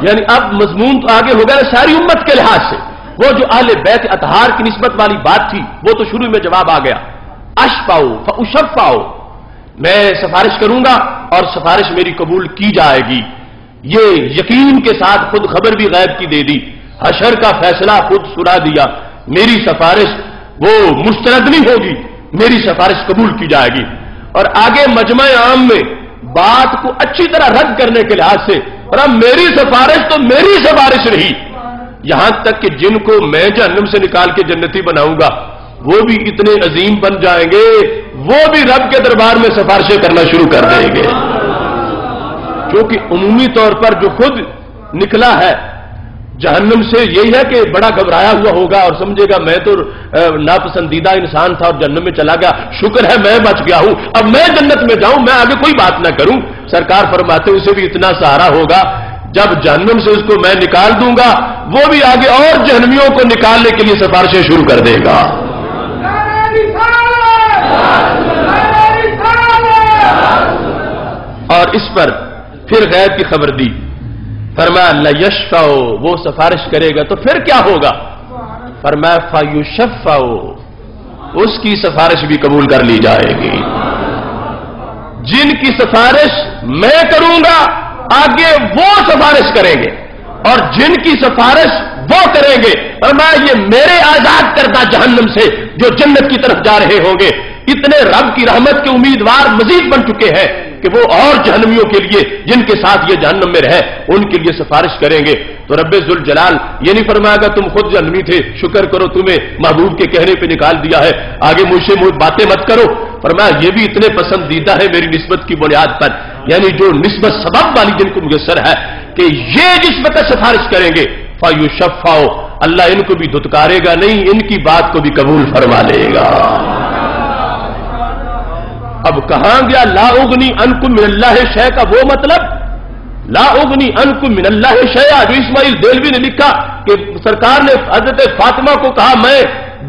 Speaker 1: یعنی اب مضمون تو آگے ہو گیا ساری امت کے لحاظ سے. وہ جو اہل بیت اطہار کی نسبت والی بات تھی وہ تو شروع میں جواب آ گیا. اشفاؤ فاشفاؤ، میں سفارش کروں گا اور سفارش میری قبول کی جائے گی. یہ یقین کے ساتھ خود خبر بھی غیب کی دے دی، حشر کا فیصلہ خود سنا دیا. میری سفارش وہ مسترد نہیں ہوگی، میری سفارش قبول کی جائے گی. اور آگے مجمع عام میں بات کو اچھی طرح رد کرنے کے لحاظ سے، اور اب میری سفارش تو میری سفارش رہی، یہاں تک کہ جن کو میں جہنم سے نکال کے جنتی بناؤں گا وہ بھی اتنے عظیم بن جائیں گے، وہ بھی رب کے دربار میں سفارشیں کرنا شروع کر دیں گے. کیونکہ عمومی طور پر جو خود نکلا ہے جہنم سے یہی ہے کہ بڑا گھبرایا ہوا ہوگا اور سمجھے گا میں تو ناپسندیدہ انسان تھا اور جہنم میں چلا گیا، شکر ہے میں بچ گیا ہوں، اب میں جنت میں جاؤں، میں آگے کوئی بات نہ کروں. سرکار فرماتے اسے بھی اتنا سہارا ہوگا جب جہنم سے اس کو میں نکال دوں گا وہ بھی آگے اور جہنمیوں کو نکالنے کے لیے سفارشیں شروع کر دے گا. اور اس پر پھر غیب کی خبر دی، فرمایا لیشفع، وہ سفارش کرے گا تو پھر کیا ہوگا؟ فرمایا فیشفع، اس کی سفارش بھی قبول کر لی جائے گی. جن کی سفارش میں کروں گا آگے وہ سفارش کریں گے، اور جن کی سفارش وہ کریں گے. فرمایا یہ میرے آزاد کردہ جہنم سے جو جنت کی طرف جا رہے ہوں گے اتنے رب کی رحمت کے امیدوار مزید بن چکے ہیں کہ وہ اور جہنمیوں کے لیے جن کے ساتھ یہ جہنم میں رہے ان کے لیے سفارش کریں گے. تو رب ذوالجلال یہ نہیں فرمائے گا تم خود جہنمی تھے، شکر کرو تمہیں محبوب کے کہنے پہ نکال دیا ہے، آگے مجھ سے باتیں مت کرو. فرمایا یہ بھی اتنے پسندیدہ ہے میری نسبت کی بنیاد پر، یعنی جو نسبت سبب والی جن کو میسر ہے کہ یہ جس وقت سفارش کریں گے فیشفع، اللہ ان کو بھی دھتکارے گا نہیں، ان کی بات کو بھی قبول فرما لے گا. اب کہاں گیا لا اغنی عنکم من اللہ شیء کا وہ مطلب؟ لا اغنی عنکم من اللہ شیء جو اسماعیل دہلوی نے لکھا کہ سرکار نے حضرت فاطمہ کو کہا میں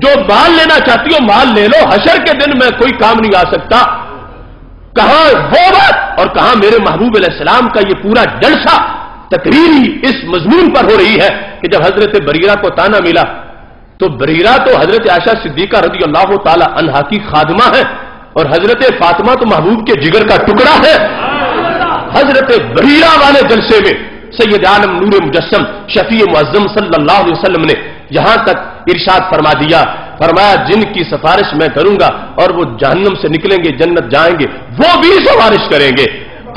Speaker 1: جو مال لینا چاہتی ہو مال لے لو، حشر کے دن میں کوئی کام نہیں آ سکتا. کہاں وہ بات اور کہاں میرے محبوب علیہ السلام کا یہ پورا جلسہ تقریری اس مضمون پر ہو رہی ہے کہ جب حضرت بریرہ کو تانا ملا تو بریرہ تو حضرت عائشہ صدیقہ رضی اللہ تعالی عنہا کی خادمہ ہے اور حضرت فاطمہ تو محبوب کے جگر کا ٹکڑا ہے. حضرت بریرہ والے جلسے میں سید عالم نور مجسم شفیع معظم صلی اللہ علیہ وسلم نے یہاں تک ارشاد فرما دیا، فرمایا جن کی سفارش میں کروں گا اور وہ جہنم سے نکلیں گے جنت جائیں گے وہ بھی سفارش کریں گے،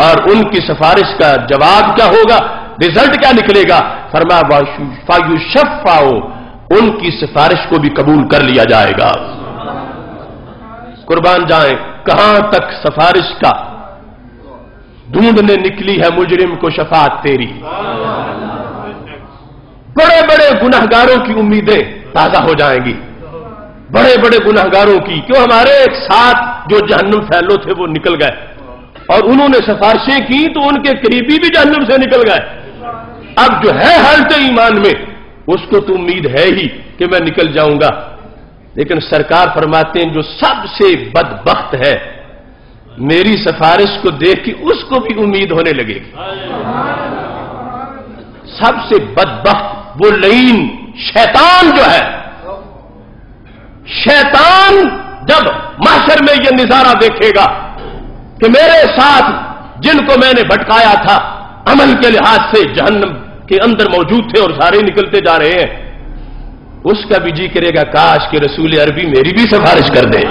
Speaker 1: اور ان کی سفارش کا جواب کیا ہوگا، رزلٹ کیا نکلے گا؟ فرمایا فیشفع، ان کی سفارش کو بھی قبول کر لیا جائے گا. قربان جائیں کہاں تک سفارش کا ڈھونڈنے نکلی ہے مجرم کو شفاعت تیری. بڑے بڑے گناہگاروں کی امیدیں تازہ ہو جائیں گی، بڑے بڑے گناہگاروں کی، کیوں ہمارے ایک ساتھ جو جہنم فیلو تھے وہ نکل گئے اور انہوں نے سفارشیں کی تو ان کے قریبی بھی جہنم سے نکل گئے. اب جو ہے حالت ایمان میں اس کو تو امید ہے ہی کہ میں نکل جاؤں گا، لیکن سرکار فرماتے ہیں جو سب سے بدبخت ہے میری سفارش کو دیکھ کے اس کو بھی امید ہونے لگے گی. سب سے بدبخت وہ لعین شیطان جو ہے، شیطان جب محشر میں یہ نظارہ دیکھے گا کہ میرے ساتھ جن کو میں نے بھٹکایا تھا عمل کے لحاظ سے جہنم کے اندر موجود تھے اور سارے نکلتے جا رہے ہیں، اس کا بھی جی کرے گا کاش کہ رسول عربی میری بھی سفارش کر دے.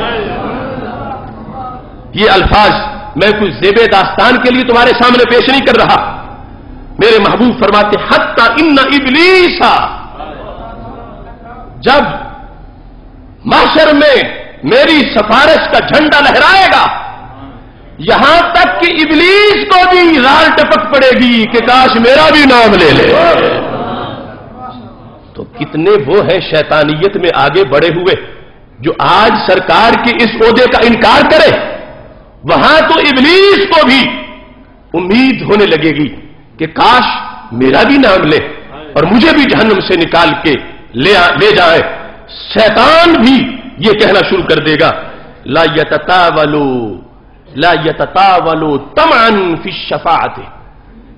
Speaker 1: یہ الفاظ میں کوئی زیب داستان کے لیے تمہارے سامنے پیش نہیں کر رہا. میرے محبوب فرماتے حتی ان ابلیس، جب محشر میں میری سفارش کا جھنڈا لہرائے گا یہاں تک کہ ابلیس کو بھی رال ٹپک پڑے گی کہ کاش میرا بھی نام لے لے. تو کتنے وہ ہیں شیطانیت میں آگے بڑھے ہوئے جو آج سرکار کے اس عہدے کا انکار کرے، وہاں تو ابلیس کو بھی امید ہونے لگے گی کہ کاش میرا بھی نام لے اور مجھے بھی جہنم سے نکال کے لے جائے. شیطان بھی یہ کہنا شروع کر دے گا لا یتطاولوا طمعا فی الشفاعت،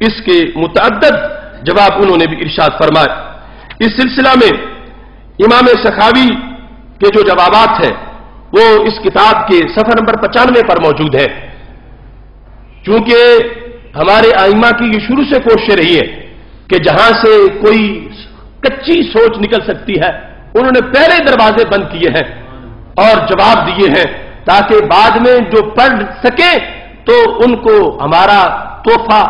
Speaker 2: اس کے متعدد جواب انہوں نے بھی ارشاد فرمائے۔ اس سلسلہ میں امام سخاوی کے جو جوابات ہیں وہ اس کتاب کے صفحہ نمبر 95 پر موجود ہے۔ چونکہ ہمارے ائمہ کی یہ شروع سے کوشش رہی ہے کہ جہاں سے کوئی کچی سوچ نکل سکتی ہے انہوں نے پہلے دروازے بند کیے ہیں اور جواب دیے ہیں تاکہ بعد میں جو پڑھ سکے تو ان کو ہمارا تحفہ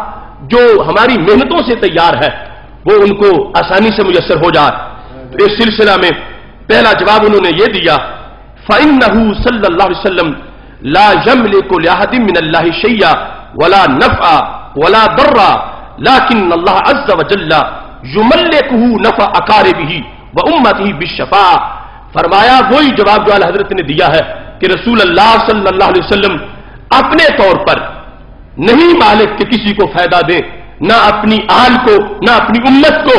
Speaker 2: جو ہماری محنتوں سے تیار ہے وہ ان کو آسانی سے میسر ہو جائے۔ تو اس سلسلہ میں پہلا جواب انہوں نے یہ دیا، فَإِنَّهُ صلی اللہ علیہ وسلم لا يملك لأحد من الله شيئا ولا نفع ولا ضر لكن الله عز وجل يملكه نفع اقاربه وامته بالشفاعة۔ فرمایا وہی جواب جو اعلی حضرت نے دیا ہے کہ رسول اللہ صلی اللہ علیہ وسلم اپنے طور پر نہیں مالک کہ کسی کو فائدہ دیں، نہ اپنی آل کو نہ اپنی امت کو،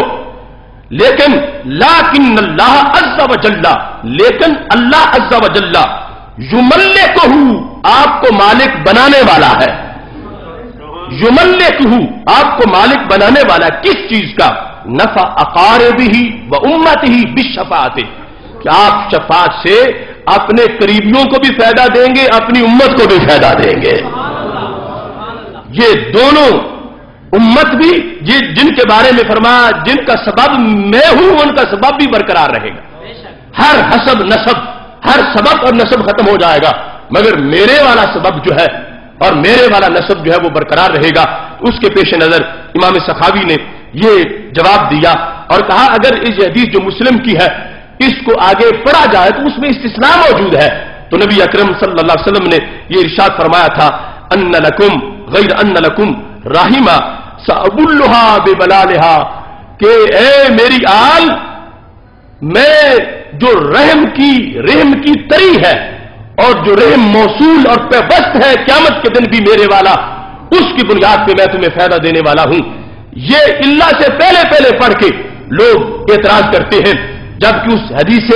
Speaker 2: لیکن لیکن اللہ عز وجل، لیکن اللہ عز وجل یملکہ، آپ کو مالک بنانے والا ہے، یملکہ، آپ کو مالک بنانے والا ہے کس چیز کا؟ نفع اقاربہ و امتہ بالشفاعۃ، کہ آپ شفاعت سے اپنے قریبیوں کو بھی فائدہ دیں گے، اپنی امت کو بھی فائدہ دیں گے۔ یہ دونوں امت بھی یہ جن کے بارے میں فرمایا جن کا سبب میں ہوں ان کا سبب بھی برقرار رہے گا، ہر حسب نسب، ہر سبب اور نسب ختم ہو جائے گا، مگر میرے والا سبب جو ہے اور میرے والا نسب جو ہے وہ برقرار رہے گا۔ اس کے پیش نظر امام سخاوی نے یہ جواب دیا اور کہا اگر اس حدیث جو مسلم کی ہے اس کو آگے پڑھا جائے تو اس میں استثناء موجود ہے۔ تو نبی اکرم صلی اللہ علیہ وسلم نے یہ ارشاد فرمایا تھا، ان لکم غیر ان لکم رحمہ سأبلھا ببلالھا، کہ اے میری آل، میں جو رحم کی تری ہے اور جو رحم موصول اور پیوست ہے قیامت کے دن بھی میرے والا، اس کی بنیاد پہ میں تمہیں فائدہ دینے والا ہوں۔ یہ اللہ سے پہلے پڑھ کے لوگ اعتراض کرتے ہیں، جبکہ اس حدیث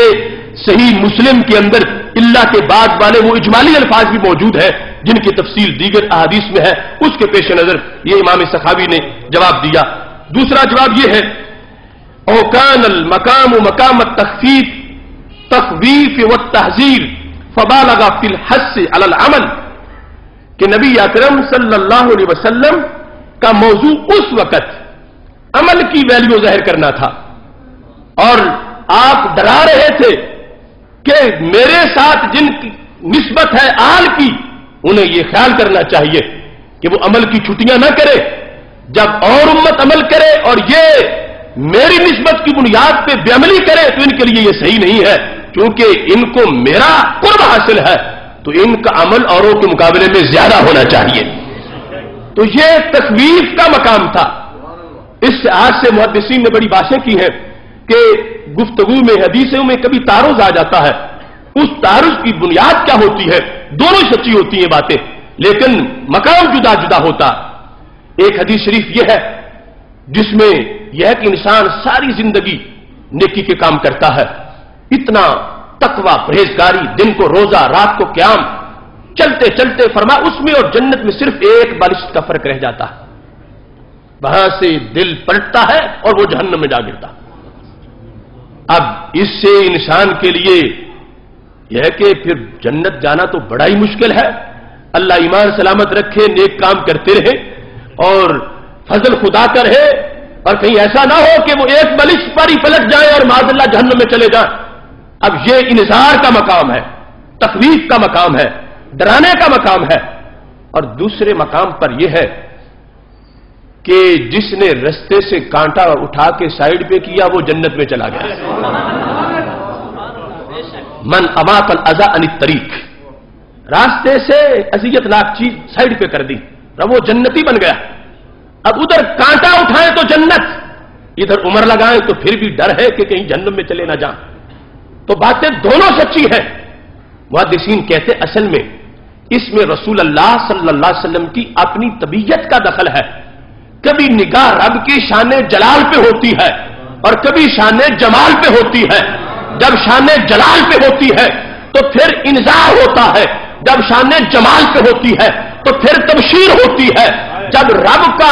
Speaker 2: صحیح مسلم کے اندر اللہ کے بعد والے وہ اجمالی الفاظ بھی موجود ہیں جن کی تفصیل دیگر احادیث میں ہے۔ اس کے پیش نظر یہ امام سخاوی نے جواب دیا۔ دوسرا جواب یہ ہے، او کان المقام مقام التخفیف والتحذیر فبالغ فی الحث علی العمل، کہ نبی اکرم صلی اللہ علیہ وسلم کا موضوع اس وقت عمل کی ویلیو ظاہر کرنا تھا اور آپ ڈرا رہے تھے کہ میرے ساتھ جن کی نسبت ہے آل کی انہیں یہ خیال کرنا چاہیے کہ وہ عمل کی چھٹیاں نہ کرے، جب اور امت عمل کرے اور یہ میری نسبت کی بنیاد پہ بے عملی کرے تو ان کے لیے یہ صحیح نہیں ہے، کیونکہ ان کو میرا قرب حاصل ہے تو ان کا عمل اوروں کے مقابلے میں زیادہ ہونا چاہیے۔ تو یہ تخویف کا مقام تھا۔ اس آج سے محدثین نے بڑی باتیں کی ہیں کہ گفتگو میں حدیثوں میں کبھی تعارض آ جاتا ہے، اس تعارض کی بنیاد کیا ہوتی ہے؟ دونوں سچی ہوتی ہیں باتیں لیکن مقام جدا جدا ہوتا۔ ایک حدیث شریف یہ ہے جس میں یہ ہے کہ انسان ساری زندگی نیکی کے کام کرتا ہے، اتنا تقوی پرہیزگاری، دن کو روزہ رات کو قیام، چلتے چلتے فرما اس میں اور جنت میں صرف ایک بالشت کا فرق رہ جاتا ہے، وہاں سے دل پلٹتا ہے اور وہ جہنم میں جا گرتا۔ اب اس سے انسان کے لیے یہ ہے کہ پھر جنت جانا تو بڑا ہی مشکل ہے۔ اللہ ایمان سلامت رکھے، نیک کام کرتے رہے اور فضل خدا کا رہے، اور کہیں ایسا نہ ہو کہ وہ ایک بلش پر ہی پلٹ جائے اور معاذ اللہ جہنم میں چلے جائیں۔ اب یہ انذار کا مقام ہے، تخویف کا مقام ہے، ڈرانے کا مقام ہے۔ اور دوسرے مقام پر یہ ہے کہ جس نے رستے سے کانٹا اٹھا کے سائیڈ پہ کیا وہ جنت میں چلا گیا۔ من اماط الاذى عن الطریق، راستے سے اذیت ناک چیز سائیڈ پہ کر دی، وہ جنتی بن گیا۔ اب ادھر کانٹا اٹھائیں تو جنت، ادھر عمر لگائیں تو پھر بھی ڈر ہے کہ کہیں جہنم میں چلے نہ جائیں۔ تو باتیں دونوں سچی ہیں۔ محدثین کہتے اصل میں اس میں رسول اللہ صلی اللہ علیہ وسلم کی اپنی طبیعت کا دخل ہے۔ کبھی نگاہ رب کی شان جلال پہ ہوتی ہے اور کبھی شان جمال پہ ہوتی ہے۔ جب شان جلال پہ ہوتی ہے تو پھر انذار ہوتا ہے، جب شان جمال پہ ہوتی ہے تو پھر تبشیر ہوتی ہے۔ جب رب کا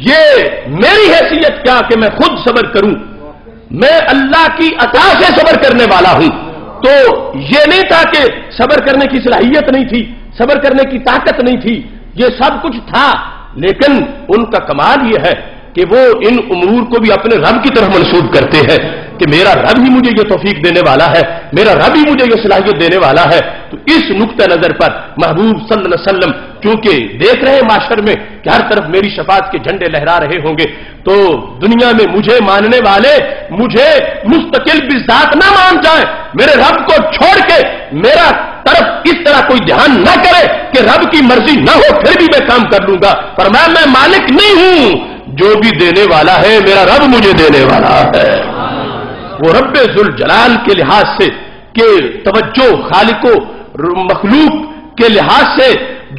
Speaker 2: یہ میری حیثیت کیا کہ میں خود صبر کروں، میں اللہ کی عطا سے صبر کرنے والا ہوں۔ تو یہ نہیں تھا کہ صبر کرنے کی صلاحیت نہیں تھی، صبر کرنے کی طاقت نہیں تھی، یہ سب کچھ تھا، لیکن ان کا کمال یہ ہے کہ وہ ان امور کو بھی اپنے رب کی طرف منسوب کرتے ہیں کہ میرا رب ہی مجھے یہ توفیق دینے والا ہے، میرا رب ہی مجھے یہ صلاحیت دینے والا ہے۔ تو اس نقطہ نظر پر محبوب صلی اللہ علیہ وسلم چونکہ دیکھ رہے ہیں معاشر میں کہ ہر طرف میری شفاعت کے جھنڈے لہرا رہے ہوں گے، تو دنیا میں مجھے ماننے والے مجھے مستقل بذات نہ مان جائیں، میرے رب کو چھوڑ کے میرا طرف اس طرح کوئی دھیان نہ کرے کہ رب کی مرضی نہ ہو پھر بھی میں کام کر لوں گا۔ فرمایا میں مالک نہیں ہوں، جو بھی دینے والا ہے میرا رب مجھے دینے والا ہے۔ وہ رب ذوالجلال کے لحاظ سے کہ توجہ خالق و مخلوق کے لحاظ سے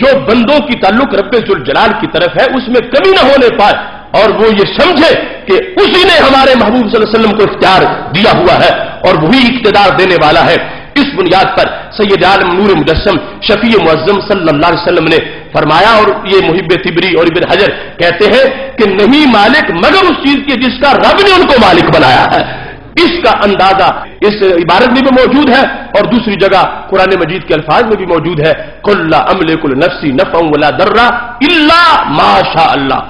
Speaker 2: جو بندوں کی تعلق رب ذوالجلال کی طرف ہے اس میں کمی نہ ہونے پائے، اور وہ یہ سمجھے کہ اسی نے ہمارے محبوب صلی اللہ علیہ وسلم کو اختیار دیا ہوا ہے اور وہی اقتدار دینے والا ہے۔ اس بنیاد پر سید عالم نور مجسم شفیع معظم صلی اللہ علیہ وسلم نے فرمایا، اور یہ محب طبری اور ابن حجر کہتے ہیں کہ نہیں مالک مگر اس چیز کے جس کا رب نے ان کو مالک بنایا ہے۔ اس کا اندازہ اس عبارت میں بھی موجود ہے اور دوسری جگہ قرآن مجید کے الفاظ میں بھی موجود ہے، قل لا املک لنفسی نفعا ولا ضرا الا ما شاء اللہ۔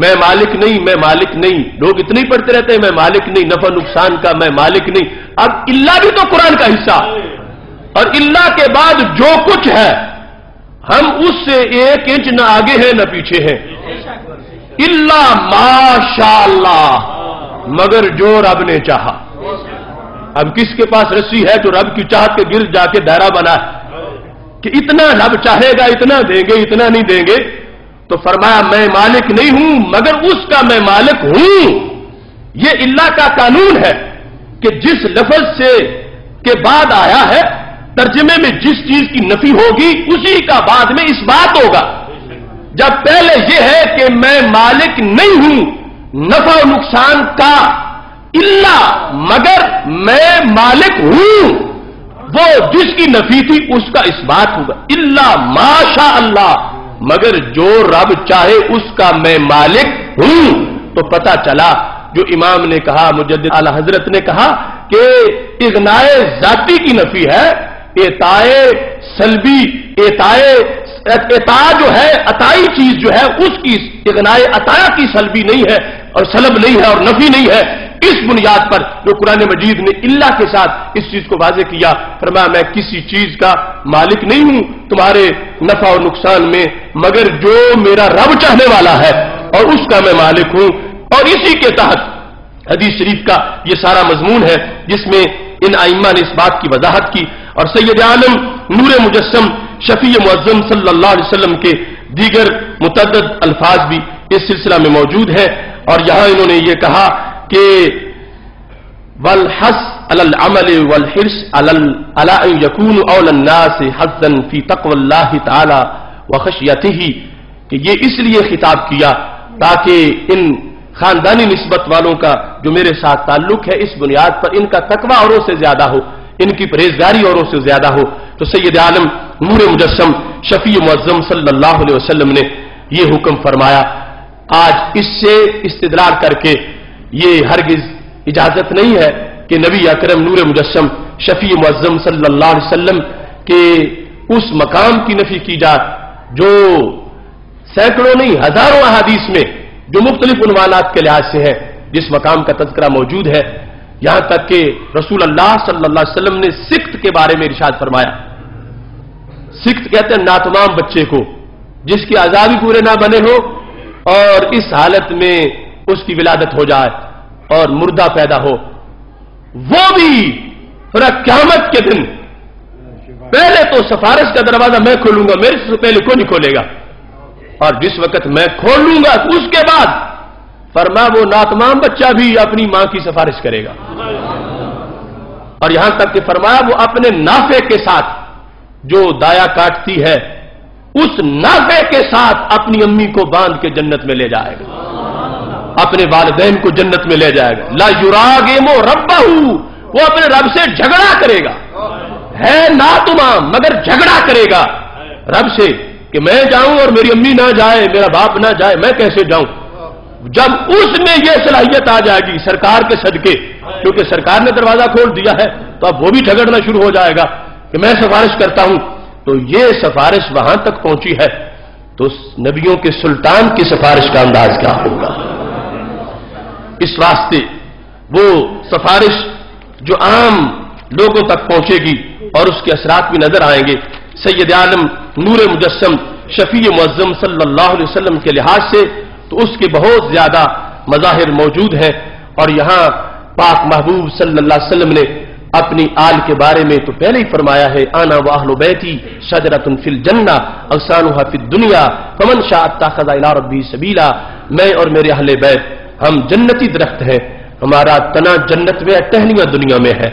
Speaker 2: میں مالک نہیں، میں مالک نہیں، لوگ اتنے ہی پڑھتے رہتے ہیں میں مالک نہیں، نفع نقصان کا میں مالک نہیں۔ اب اللہ بھی تو قرآن کا حصہ، اور اللہ کے بعد جو کچھ ہے ہم اس سے 1 انچ نہ آگے ہیں نہ پیچھے ہیں۔ الا ما شاء اللہ، مگر جو رب نے چاہا۔ اب کس کے پاس رسی ہے جو رب کی چاہت کے گرد جا کے دائرہ بنا ہے کہ اتنا رب چاہے گا اتنا دیں گے، اتنا نہیں دیں گے؟ تو فرمایا میں مالک نہیں ہوں مگر اس کا میں مالک ہوں۔ یہ اللہ کا قانون ہے کہ جس لفظ سے کے بعد آیا ہے ترجمے میں جس چیز کی نفی ہوگی اسی کا بعد میں اس بات ہوگا۔ جب پہلے یہ ہے کہ میں مالک نہیں ہوں نفع و نقصان کا، الا مگر میں مالک ہوں، وہ جس کی نفی تھی اس کا اس بات ہوگا۔ الا ما شاء اللہ، مگر جو رب چاہے اس کا میں مالک ہوں۔ تو پتہ چلا جو امام نے کہا، مجدد اعلی حضرت نے کہا کہ اغنائے ذاتی کی نفی ہے، اعطائے سلبی، عطا جو ہے عطائی چیز جو ہے اس کی اغنائے عطا کی سلبی نہیں ہے اور سلب نہیں ہے اور نفی نہیں ہے۔ اس بنیاد پر جو قرآن مجید نے اللہ کے ساتھ اس چیز کو واضح کیا، فرمایا میں کسی چیز کا مالک نہیں ہوں تمہارے نفع اور نقصان میں مگر جو میرا رب چاہنے والا ہے اور اس کا میں مالک ہوں۔ اور اسی کے تحت حدیث شریف کا یہ سارا مضمون ہے جس میں ان ائمہ نے اس بات کی وضاحت کی، اور سید عالم نور مجسم شفیع معظم صلی اللہ علیہ وسلم کے دیگر متعدد الفاظ بھی اس سلسلہ میں موجود ہیں۔ اور یہاں انہوں نے یہ کہا کہ والحث علی العمل والحرص علی ان یکون اولى الناس حظا فی تقوی اللہ تعالی وخشیتہ، کہ یہ اس لیے خطاب کیا تاکہ ان خاندانی نسبت والوں کا جو میرے ساتھ تعلق ہے اس بنیاد پر ان کا تقوی اوروں سے زیادہ ہو، ان کی پرہیزگاری اوروں سے زیادہ ہو۔ تو سید عالم نور مجسم شفیع معظم صلی اللہ علیہ وسلم نے یہ حکم فرمایا۔ آج اس سے استدلال کر کے یہ ہرگز اجازت نہیں ہے کہ نبی اکرم نور مجسم شفیع معظم صلی اللہ علیہ وسلم کے اس مقام کی نفی کی جائے جو سینکڑوں نہیں ہزاروں احادیث میں جو مختلف عنوانات کے لحاظ سے ہے جس مقام کا تذکرہ موجود ہے، یہاں تک کہ رسول اللہ صلی اللہ علیہ وسلم نے سکت کے بارے میں ارشاد فرمایا۔ سکت کہتے ہیں ناتمام بچے کو جس کے اعضاء بھی پورے نہ بنے ہو اور اس حالت میں اس کی ولادت ہو جائے اور مردہ پیدا ہو، وہ بھی پھر قیامت کے دن پہلے تو سفارش کا دروازہ میں کھولوں گا، میرے سے پہلے کوئی نہیں کھولے گا، اور جس وقت میں کھول لوں گا اس کے بعد فرما وہ ناتمام بچہ بھی اپنی ماں کی سفارش کرے گا۔ اور یہاں تک کہ فرمایا وہ اپنے نافے کے ساتھ جو دایا کاٹتی ہے اس نافے کے ساتھ اپنی امی کو باندھ کے جنت میں لے جائے گا، اپنے والدین کو جنت میں لے جائے گا۔ لا یراغم ربہ، وہ اپنے رب سے جھگڑا کرے گا، ہے ناتمام مگر جھگڑا کرے گا رب سے کہ میں جاؤں اور میری امی نہ جائے، میرا باپ نہ جائے، میں کیسے جاؤں؟ جب اس میں یہ صلاحیت آ جائے گی سرکار کے صدقے، کیونکہ سرکار نے دروازہ کھول دیا ہے تو اب وہ بھی جھگڑنا شروع ہو جائے گا کہ میں سفارش کرتا ہوں، تو یہ سفارش وہاں تک پہنچی ہے تو نبیوں کے سلطان کی سفارش کا انداز کیا ہوگا؟ اس واسطے وہ سفارش جو عام لوگوں تک پہنچے گی اور اس کے اثرات بھی نظر آئیں گے، سید عالم نور مجسم شفیع معظم صلی اللہ علیہ وسلم کے لحاظ سے تو اس کے بہت زیادہ مظاہر موجود ہیں، اور یہاں پاک محبوب صلی اللہ علیہ وسلم نے اپنی آل کے بارے میں تو پہلے ہی فرمایا ہے، انا واہل بیتی شجرۃ فی الجنہ اغصانها فی الدنیا فمن شاء اتخذ الی ربہ سبیلا، میں اور میرے اہل بیت ہم جنتی درخت ہیں، ہمارا تنا جنت میں ہے، ٹہنیاں دنیا میں ہے،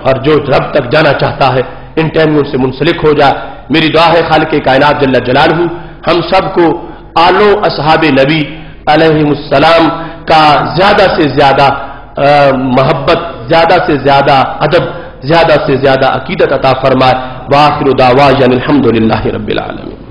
Speaker 2: اور جو رب تک جانا چاہتا ہے ان ٹہنیوں سے منسلک ہو جائے۔ میری دعا ہے خالق کائنات جل جلالہ ہم سب کو آلو اصحاب نبی علیہم السلام کا زیادہ سے زیادہ محبت، زیادہ سے زیادہ ادب، زیادہ سے زیادہ عقیدت عطا فرمائے۔ وآخر دعوانا الحمد للہ رب العالمین۔